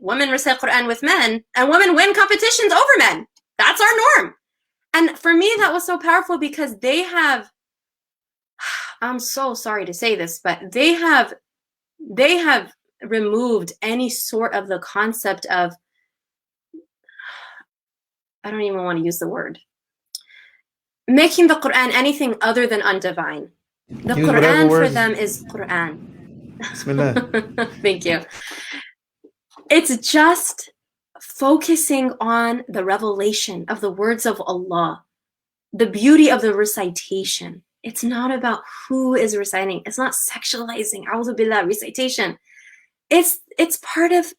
with men, and women win competitions over men. That's our norm. And for me, that was so powerful because they have I'm so sorry to say this, but they have removed any sort of the concept of, I don't even want to use the word, making the Quran anything other than undivine. The Use Quran for words. them is Quran. Bismillah. Thank you. It's just focusing on the revelation of the words of Allah, the beauty of the recitation. It's not about who is reciting. It's not sexualizing, a'udhu billah, recitation. It's part of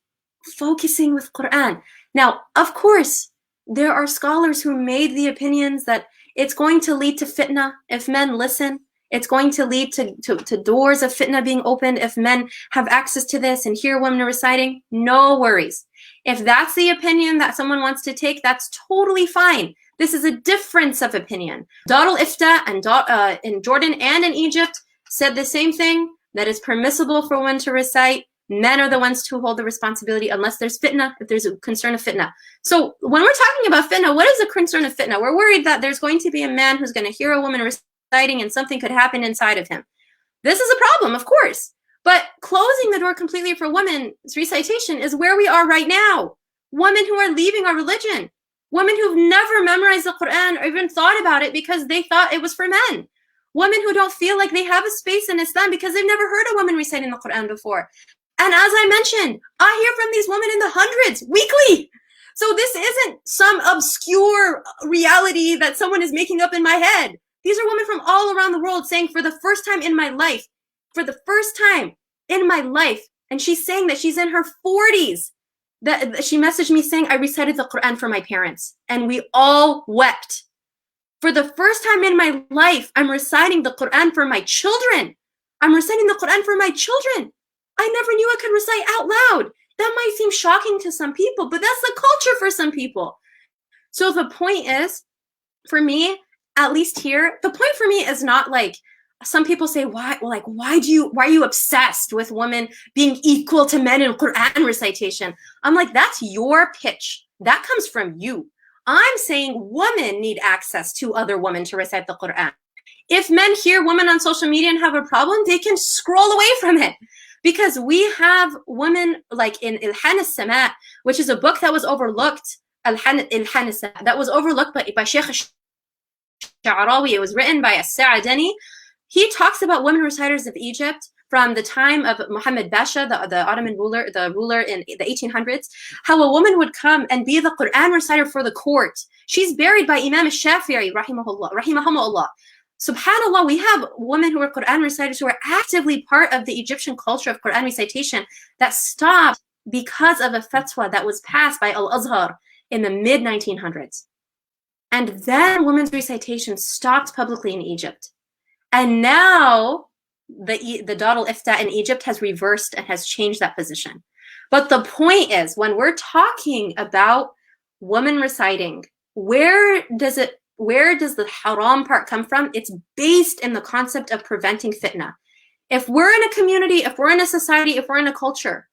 focusing with Quran. Now, of course, there are scholars who made the opinions that it's going to lead to fitna if men listen. It's going to lead to doors of fitna being opened if men have access to this and hear women reciting. No worries. If that's the opinion that someone wants to take, that's totally fine. This is a difference of opinion. Dar al-Ifta and in Jordan and in Egypt said the same thing, that it's permissible for women to recite. Men are the ones to hold the responsibility unless there's fitna, if there's a concern of fitna. So when we're talking about fitna, what is the concern of fitna? We're worried that there's going to be a man who's going to hear a woman reciting and something could happen inside of him. This is a problem, of course. But closing the door completely for women's recitation is where we are right now. Women who are leaving our religion. Women who've never memorized the Quran or even thought about it because they thought it was for men. Women who don't feel like they have a space in Islam because they've never heard a woman reciting the Quran before. And as I mentioned, I hear from these women in the hundreds weekly. So this isn't some obscure reality that someone is making up in my head. These are women from all around the world saying for the first time in my life, and she's saying that she's in her 40s, that she messaged me saying, I recited the Quran for my parents, and we all wept. For the first time in my life, I'm reciting the Quran for my children. I'm reciting the Quran for my children. I never knew I could recite out loud. That might seem shocking to some people, but that's the culture for some people. So the point is, for me, at least here, the point for me is not like, some people say, why are you obsessed with women being equal to men in Quran recitation? I'm like, that's your pitch. That comes from you. I'm saying women need access to other women to recite the Quran. If men hear women on social media and have a problem, they can scroll away from it. Because we have women like in Ilhan al-Sama, which is a book that was overlooked, that was overlooked by Sheikh Sha'rawi. It was written by As-Sa'adani. He talks about women reciters of Egypt from the time of Muhammad Basha, the Ottoman ruler, in the 1800s, how a woman would come and be the Quran reciter for the court. She's buried by Imam al-Shafi'i, rahimahullah. SubhanAllah, we have women who are Quran reciters who are actively part of the Egyptian culture of Quran recitation that stopped because of a fatwa that was passed by Al-Azhar in the mid-1900s. And then women's recitation stopped publicly in Egypt. And now the Dar al-Ifta in Egypt has reversed and has changed that position. But the point is, when we're talking about women reciting, where does the haram part come from? It's based in the concept of preventing fitna. If we're in a community, if we're in a society, if we're in a culture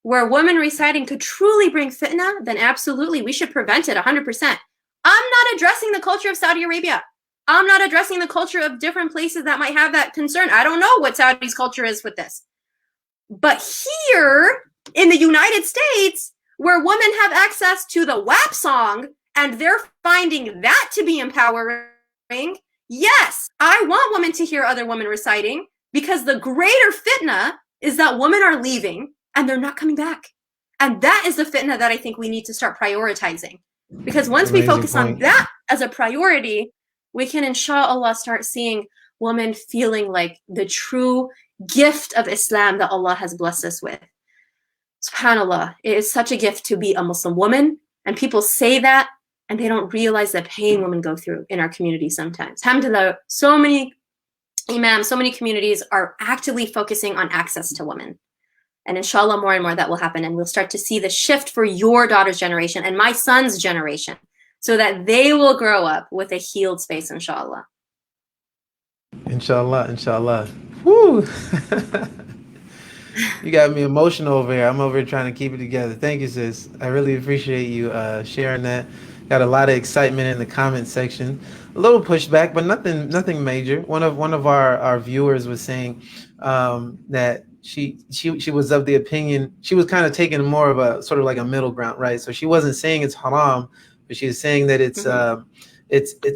where women reciting could truly bring fitna, then absolutely we should prevent it 100%. I'm not addressing the culture of Saudi Arabia. I'm not addressing the culture of different places that might have that concern. I don't know what Saudi's culture is with this. But here in the United States, where women have access to the WAP song, and they're finding that to be empowering, yes, I want women to hear other women reciting, because the greater fitna is that women are leaving and they're not coming back. And that is the fitna that I think we need to start prioritizing. Because once we focus on that as a priority, we can, inshallah, start seeing women feeling like the true gift of Islam that Allah has blessed us with. SubhanAllah, it is such a gift to be a Muslim woman. And people say that, and they don't realize the pain women go through in our community sometimes. Alhamdulillah, so many imams, so many communities are actively focusing on access to women. And inshallah, more and more that will happen. And we'll start to see the shift for your daughter's generation and my son's generation, so that they will grow up with a healed space, inshallah. Inshallah, inshallah. Woo! You got me emotional over here. I'm over here trying to keep it together. Thank you, sis. I really appreciate you sharing that. Got a lot of excitement in the comment section. A little pushback, but nothing major. One of our viewers was saying that she was of the opinion, she was kind of taking more of a sort of like a middle ground, right? So she wasn't saying it's haram, but she was saying that it's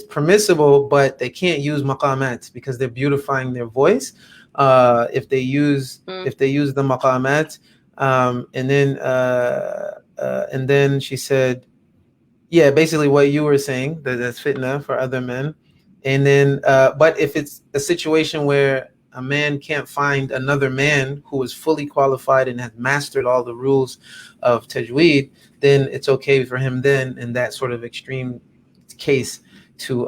permissible, but they can't use maqamat because they're beautifying their voice. If they use the maqamat, and then she said, yeah, basically what you were saying, that's fitna for other men. And then, but if it's a situation where a man can't find another man who is fully qualified and has mastered all the rules of tajweed, then it's okay for him then, in that sort of extreme case, to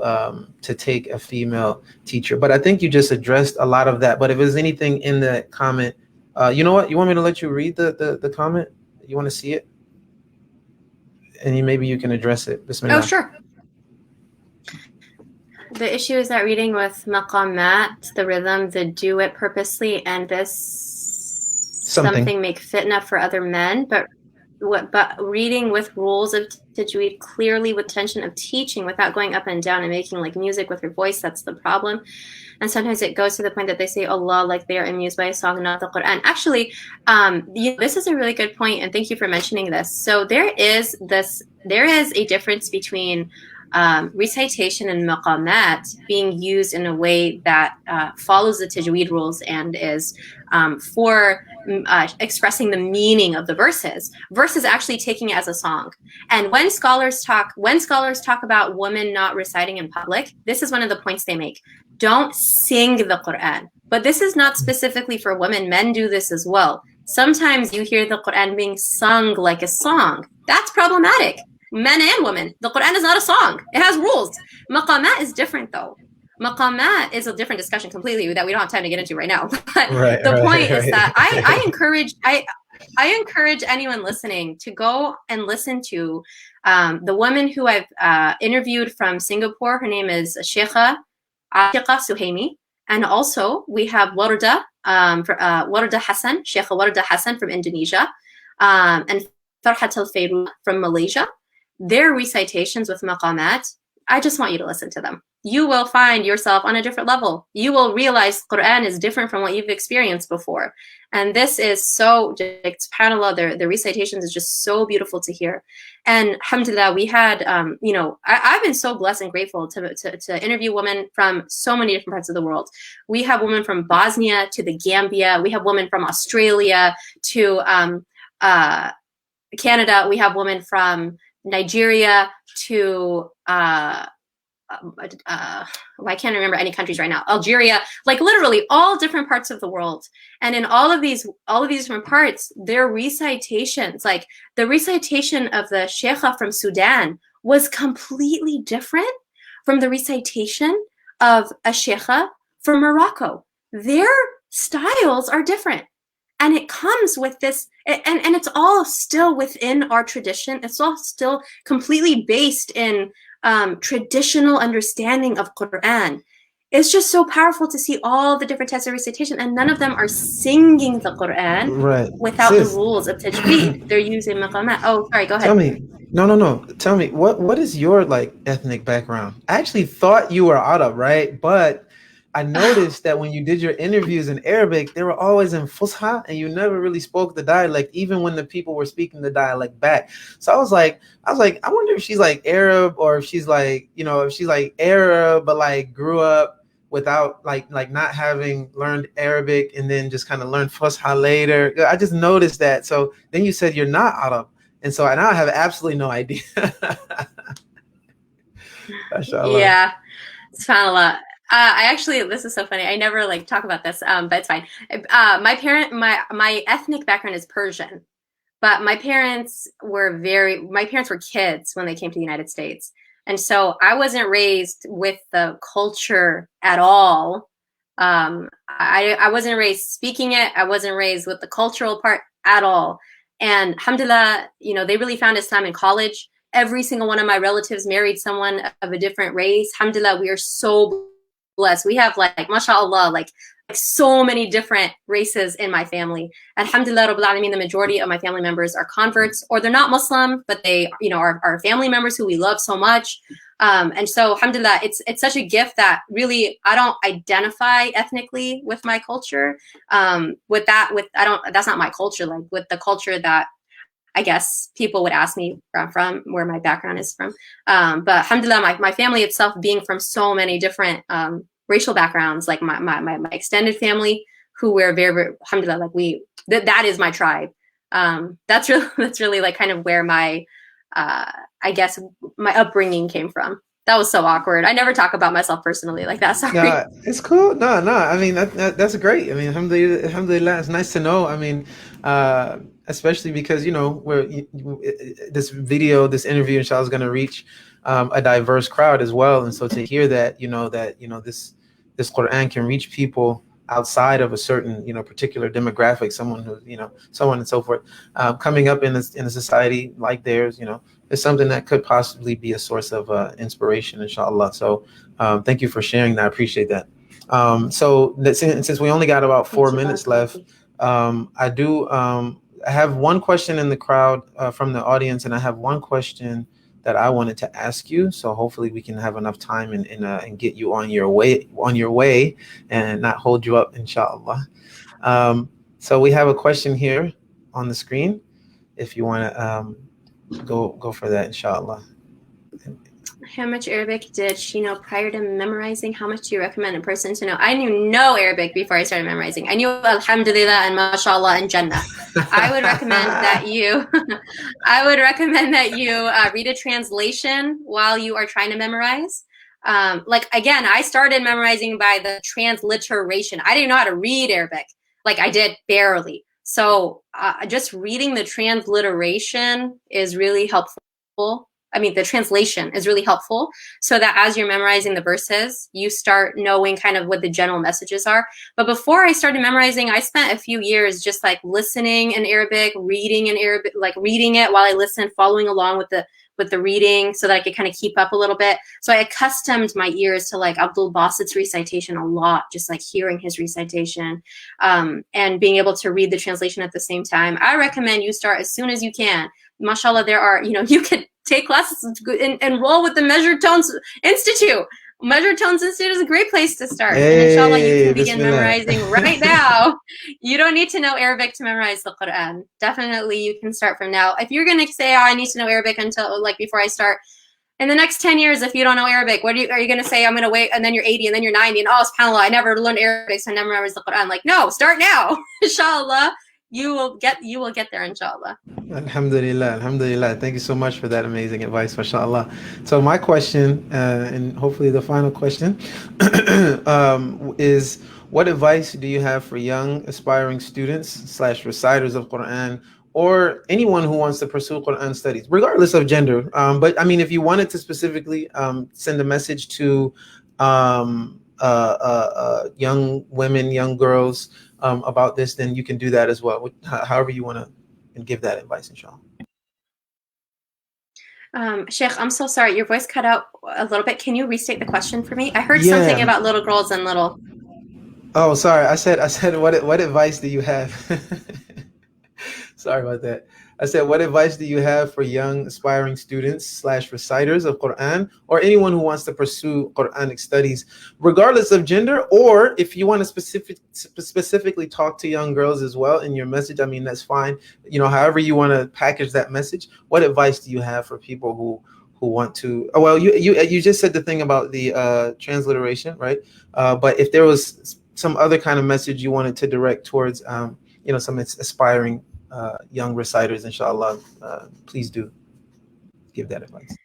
take a female teacher. But I think you just addressed a lot of that. But if there's anything in the comment, you know what? You want me to let you read the comment? You want to see it? And maybe you can address it. Bismillah. Oh, sure. The issue is that reading with maqamat, the rhythm, the do it purposely, and this something make fitna for other men, but reading with rules of tajweed clearly with tension of teaching without going up and down and making like music with your voice, that's the problem. And sometimes it goes to the point that they say Allah like they are amused by a song, not the Quran. Actually, this is a really good point, and thank you for mentioning this. So there is a difference between recitation and maqamat being used in a way that follows the tajweed rules and is for expressing the meaning of the verses versus actually taking it as a song. And when scholars talk about women not reciting in public, this is one of the points they make. Don't sing the Quran. But this is not specifically for women. Men do this as well. Sometimes you hear the Quran being sung like a song. That's problematic. Men and women. The Quran is not a song. It has rules. Maqamat is different though. Maqamat is a different discussion completely that we don't have time to get into right now. But the point is that I encourage anyone listening to go and listen to the woman who I've interviewed from Singapore. Her name is Sheikha Suhaimi. And also we have Warda Hassan, Sheikha Warda Hassan from Indonesia, and Farhat Al-Fayru from Malaysia. Their recitations with maqamat, I just want you to listen to them. You will find yourself on a different level. You will realize Quran is different from what you've experienced before. And this is so, subhanAllah, the recitations is just so beautiful to hear. And alhamdulillah, we had, I've been so blessed and grateful to interview women from so many different parts of the world. We have women from Bosnia to the Gambia. We have women from Australia to Canada. We have women from Nigeria to I can't remember any countries right now. Algeria, like literally all different parts of the world. And in all of these different parts, their recitations, like the recitation of the Sheikha from Sudan was completely different from the recitation of a Sheikha from Morocco. Their styles are different. And it comes with this, and it's all still within our tradition. It's all still completely based in traditional understanding of Quran. It's just so powerful to see all the different types of recitation, and none of them are singing the Quran without the rules of tajweed. They're using maqamat. Oh, sorry, go ahead. Tell me, no. Tell me, what is your like ethnic background? I actually thought you were Arab, right? But I noticed that when you did your interviews in Arabic, they were always in Fusha, and you never really spoke the dialect, even when the people were speaking the dialect back. So I was like, I wonder if she's like Arab, or if she's like, if she's like Arab, but like grew up without like not having learned Arabic and then just kind of learned Fusha later. I just noticed that. So then you said you're not Arab, and so now I have absolutely no idea. Yeah, SubhanAllah. I actually, this is so funny. I never like talk about this, but it's fine. My ethnic background is Persian, but my parents were kids when they came to the United States. And so I wasn't raised with the culture at all. I wasn't raised speaking it. I wasn't raised with the cultural part at all. And alhamdulillah, they really found Islam in college. Every single one of my relatives married someone of a different race. Alhamdulillah, we are so blessed. We have like, mashallah, like so many different races in my family. Alhamdulillah Rabbil Alameen, the majority of my family members are converts, or they're not Muslim, but they, you know, are family members who we love so much. And so alhamdulillah, it's such a gift that really I don't identify ethnically with my culture. That's not my culture, like with the culture that I guess people would ask me from where my background is from. But alhamdulillah, my family itself being from so many different racial backgrounds, like my extended family, who we're very, very alhamdulillah, like that is my tribe. That's really like kind of where my I guess my upbringing came from. That was so awkward. I never talk about myself personally like that. Sorry. No, it's cool. No. I mean, that's great. I mean, alhamdulillah, it's nice to know. I mean, especially because, you know, this interview, inshallah, is going to reach a diverse crowd as well. And so to hear that, this Quran can reach people outside of a certain, particular demographic, someone who, so on and so forth, coming up in a society like theirs, is something that could possibly be a source of inspiration, inshallah. So thank you for sharing that. I appreciate that. So since we only got about 4 minutes left, I have one question in the crowd from the audience, and I have one question that I wanted to ask you. So hopefully we can have enough time and get you on your way and not hold you up, inshallah. So we have a question here on the screen. If you want to go for that, inshallah. How much Arabic did she know prior to memorizing? How much do you recommend a person to know? I knew no Arabic before I started memorizing. I knew alhamdulillah and mashallah and jannah. I would recommend that you read a translation while you are trying to memorize. Like again, I started memorizing by the transliteration. I didn't know how to read Arabic. Like I did barely. So just reading the transliteration is really helpful. I mean, the translation is really helpful so that as you're memorizing the verses, you start knowing kind of what the general messages are. But before I started memorizing, I spent a few years just like listening in Arabic, reading in Arabic, like reading it while I listened, following along with the reading so that I could kind of keep up a little bit. So I accustomed my ears to like Abdul Basit's recitation a lot, just like hearing his recitation and being able to read the translation at the same time. I recommend you start as soon as you can. Mashallah, there are, you could take classes and enroll with the Measured Tones Institute. Measured Tones Institute is a great place to start. Hey, and inshallah, you can begin bismillah. memorizing right now. You don't need to know Arabic to memorize the Quran. Definitely, you can start from now. If you're going to say, I need to know Arabic until, like, before I start, in the next 10 years, if you don't know Arabic, are you going to say, I'm going to wait, and then you're 80, and then you're 90, and subhanAllah, I never learned Arabic, so I never memorized the Quran. Like, no, start now. Inshallah. You will get there, inshallah. Alhamdulillah. Thank you so much for that amazing advice, mashallah. So my question, and hopefully the final question, is what advice do you have for young aspiring students / reciters of Quran, or anyone who wants to pursue Quran studies, regardless of gender? But I mean, if you wanted to specifically send a message to young women, young girls, about this, then you can do that as well. However you want to give that advice, inshallah. Sheikh, I'm so sorry. Your voice cut out a little bit. Can you restate the question for me? I heard something about little girls and little. Oh, sorry. I said what advice do you have? Sorry about that. I said, what advice do you have for young aspiring students / reciters of Quran, or anyone who wants to pursue Quranic studies, regardless of gender, or if you want to specifically talk to young girls as well in your message, I mean, that's fine. However you want to package that message, what advice do you have for people who want to, well, you just said the thing about the transliteration, right? But if there was some other kind of message you wanted to direct towards, some aspiring young reciters, inshallah, please do give that advice.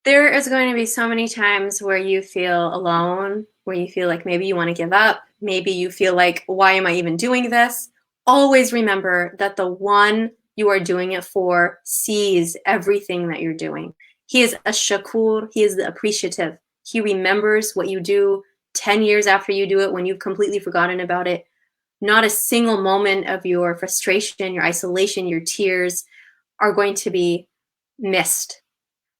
There is going to be so many times where you feel alone, where you feel like maybe you want to give up, maybe you feel like, why am I even doing this? Always remember that the one you are doing it for sees everything that you're doing. He is a shakur, he is the appreciative. He remembers what you do 10 years after you do it when you've completely forgotten about it. Not a single moment of your frustration, your isolation, your tears are going to be missed.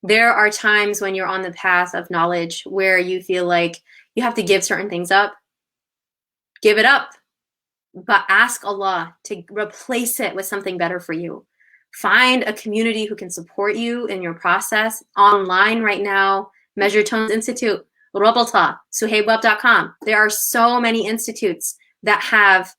There are times when you're on the path of knowledge where you feel like you have to give certain things up. Give it up. But ask Allah to replace it with something better for you. Find a community who can support you in your process. Online right now, Measured Tones Institute, Robalta, suhaibweb.com. There are so many institutes that have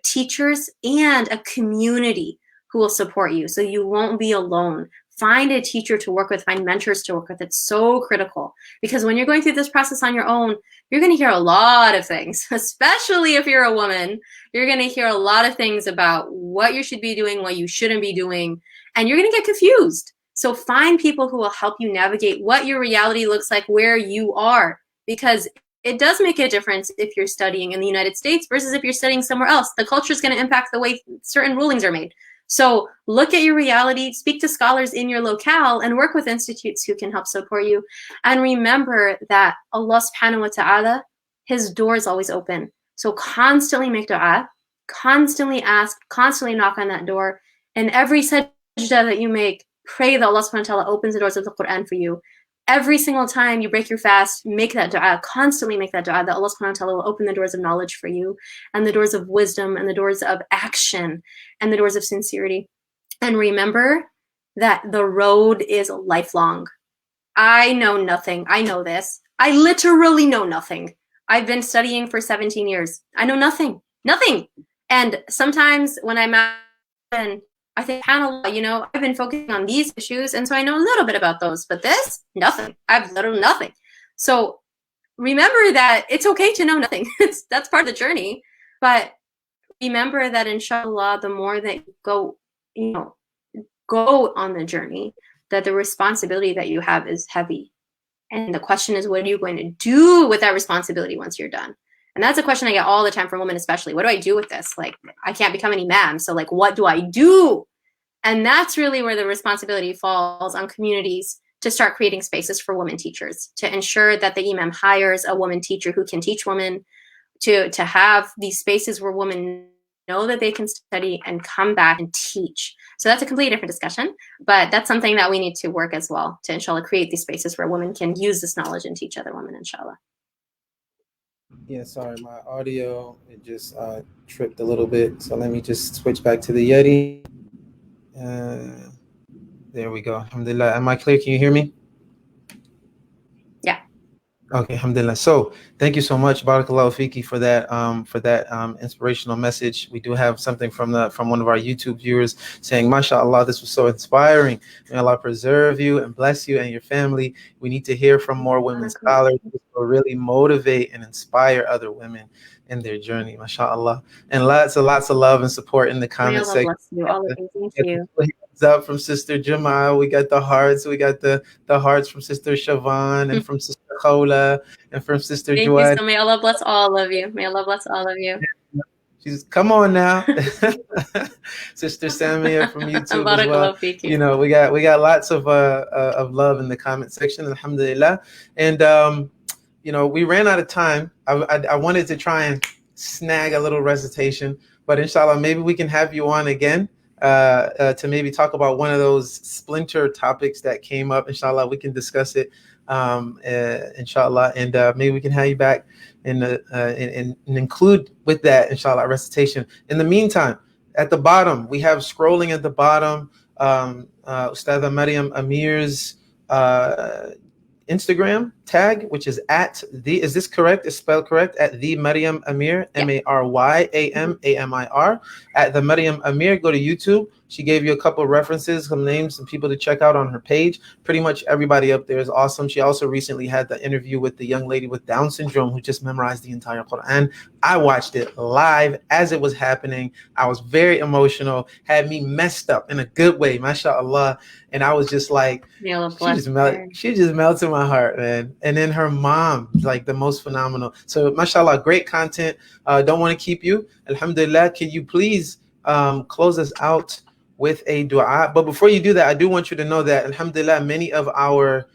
teachers and a community who will support you, so you won't be alone. Find a teacher to work with, find mentors to work with. It's so critical, because when you're going through this process on your own, you're going to hear a lot of things, especially if you're a woman. You're going to hear a lot of things about what you should be doing, what you shouldn't be doing, and you're going to get confused. So find people who will help you navigate what your reality looks like where you are, because it does make a difference if you're studying in the United States versus if you're studying somewhere else. The culture is going to impact the way certain rulings are made. So look at your reality, speak to scholars in your locale, and work with institutes who can help support you. And remember that Allah subhanahu wa ta'ala, his door is always open. So constantly make dua, constantly ask, constantly knock on that door. And every sajda that you make, pray that Allah subhanahu wa ta'ala opens the doors of the Quran for you. Every single time you break your fast, make that dua, constantly make that dua that Allah subhanahu wa ta'ala will open the doors of knowledge for you, and the doors of wisdom, and the doors of action, and the doors of sincerity. And remember that the road is lifelong. I know nothing. I know this. I literally know nothing. I've been studying for 17 years. I know nothing. Nothing. And sometimes when I'm out, I think, subhanAllah, I've been focusing on these issues, and so I know a little bit about those, but this, nothing. I've literally nothing. So remember that it's okay to know nothing. That's part of the journey. But remember that inshallah, the more that you go on the journey, that the responsibility that you have is heavy. And the question is, what are you going to do with that responsibility once you're done? And that's a question I get all the time from women, especially. What do I do with this? Like, I can't become an imam. So like, what do I do? And that's really where the responsibility falls on communities to start creating spaces for women teachers, to ensure that the imam hires a woman teacher who can teach women, to have these spaces where women know that they can study and come back and teach. So that's a completely different discussion, but that's something that we need to work as well to, inshallah, create these spaces where women can use this knowledge and teach other women, inshallah. Yeah, sorry, my audio, it just tripped a little bit. So let me just switch back to the Yeti. There we go. Alhamdulillah. Am I clear? Can you hear me? Yeah. Okay, alhamdulillah. So thank you so much, Barakallahu Fiki, for that inspirational message. We do have something from one of our YouTube viewers saying, MashaAllah, this was so inspiring. May Allah preserve you and bless you and your family. We need to hear from more women scholars who will really motivate and inspire other women in their journey. MashaAllah. And lots of love and support in the comment section. Bless you. All of you. Thank you. Up from Sister Jamal, we got the hearts. We got the hearts from Sister Siobhan and from Sister Khola and from Sister Thank Joy. You. So may Allah bless all of you. May Allah bless all of you. She's come on now, Sister Samia from YouTube as well. We got lots of love in the comment section. Alhamdulillah, and we ran out of time. I wanted to try and snag a little recitation, but inshallah, maybe we can have you on again. To maybe talk about one of those splinter topics that came up. Inshallah, we can discuss it, inshallah, and maybe we can have you back and include with that, inshallah, recitation. In the meantime, at the bottom, we have scrolling at the bottom, Ustadha Maryam Amir's Instagram tag, which is is this correct? Is spelled correct? At the Maryam Amir, MaryamAmir, at the Maryam Amir. Go to YouTube. She gave you a couple of references, some names, and people to check out on her page. Pretty much everybody up there is awesome. She also recently had the interview with the young lady with Down syndrome who just memorized the entire Quran. I watched it live as it was happening. I was very emotional, had me messed up in a good way, mashallah. And I was just like, she just melted my heart, man. And then her mom, like the most phenomenal. So mashallah, great content. Don't want to keep you. Alhamdulillah, can you please close us out with a dua? But before you do that, I do want you to know that alhamdulillah, many of our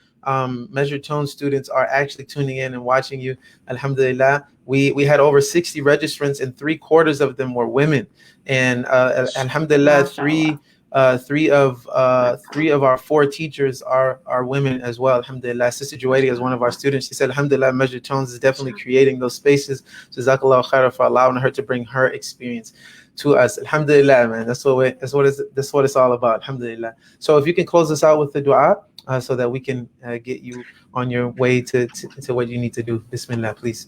Measured Tone students are actually tuning in and watching you. Alhamdulillah, we had over 60 registrants and 3/4 of them were women. And alhamdulillah, Three of our four teachers are women as well. Alhamdulillah. Sister Juwaidi is one of our students. She said, Alhamdulillah, Measured Tones is definitely creating those spaces. Jazakallah khairah for allowing her to bring her experience to us. Alhamdulillah, man. That's what it's all about. Alhamdulillah. So if you can close us out with the dua, so that we can get you on your way to what you need to do. Bismillah, please.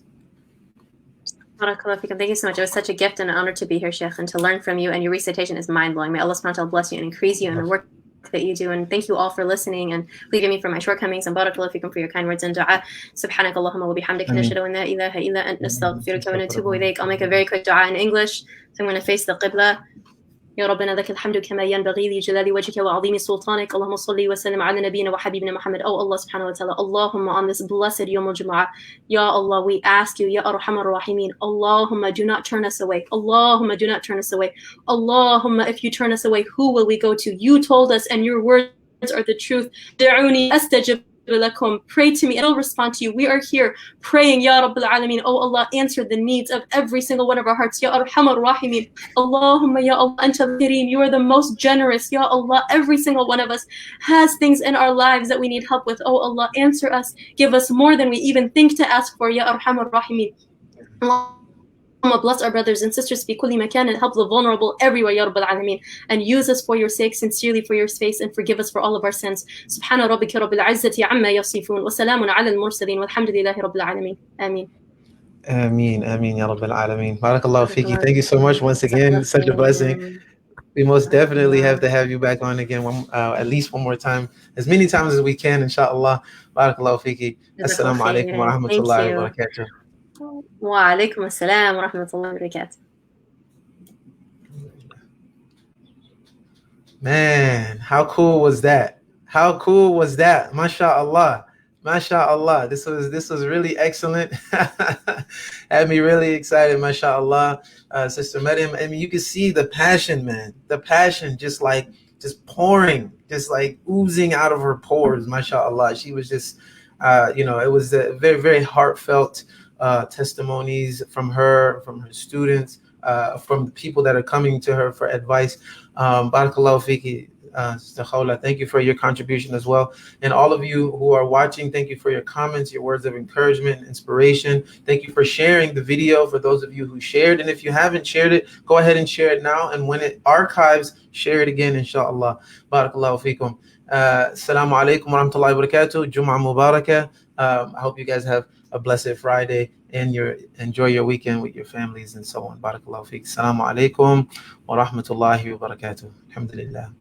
Barakallahu feekum. Thank you so much. It was such a gift and an honor to be here, Sheikh, and to learn from you. And your recitation is mind-blowing. May Allah subhanahu wa ta'ala bless you and increase you in the work that you do. And thank you all for listening and forgive me for my shortcomings. And barakallahu feekum for your kind words and dua. Subhanaka Allahumma wa bihamdika nashhadu an la ilaha illa anta nastaghfiruka wa natubu ilayk. I'll make a very quick dua in English. So I'm going to face the qibla. يا ربنا لك الحمد كما ينبغي لجلال وجهك وعظيم سلطانك اللهم صل وسلم على نبينا وحبيبنا Muhammad. Oh Allah subhanahu wa ta'ala, Allahumma, on this blessed Yawm al-Jumu'ah, Ya Allah, we ask you, Ya Arhamar Rahimin, Allahumma, do not turn us away. Allahumma, do not turn us away. Allahumma, if you turn us away, who will we go to? You told us, and your words are the truth. Da'uni astajib lakum. Pray to me, it'll respond to you. We are here praying, Ya Rabbil Alameen. Oh Allah, answer the needs of every single one of our hearts. Ya Arhamar Rahimin. Allahumma, Ya Allah, Anta Kareem. You are the most generous. Ya Allah, every single one of us has things in our lives that we need help with. Oh Allah, answer us. Give us more than we even think to ask for. Ya Arhamar Rahimin. Bless our brothers and sisters في كل مكان and help the vulnerable everywhere, Ya Rabbal Alameen. And use us for your sake, sincerely for your space, and forgive us for all of our sins. Subhana rabbika rabbil izzati amma yasifun wa salamun ala al-mursalin walhamdulillahi rabbil alamin. Ameen. Ameen, ameen, Ya Rabbil Alameen. Barakallahu fiki. Thank you so much once again. Such a blessing. We most definitely have to have you back on again at least one more time, as many times as we can, inshallah. Barakallahu fiki. Assalamu alaikum wa rahmatullahi wa barakatuh. Wa alaikum assalam wa rahmatullahi wa barakatuh. Man, how cool was that? How cool was that? MashaAllah. MashaAllah. This was really excellent. Had me really excited, MashaAllah. Sister Maryam, I mean, you can see the passion, man. The passion just pouring, just like oozing out of her pores, MashaAllah. She was just, it was a very, very heartfelt testimonies from her students, from the people that are coming to her for advice. Barakallahu fiki, Sister Khawla, thank you for your contribution as well. And all of you who are watching, thank you for your comments, your words of encouragement, inspiration. Thank you for sharing the video, for those of you who shared. And if you haven't shared it, go ahead and share it now. And when it archives, share it again, inshallah. Barakallahu fikum. Assalamu alaikum wa rahmatullahi wa barakatuh. Jum'ah mubarakah. I hope you guys have a blessed Friday and enjoy your weekend with your families and so on. Barakallahu feek. Assalamu alaikum wa rahmatullahi wa barakatuh. Alhamdulillah.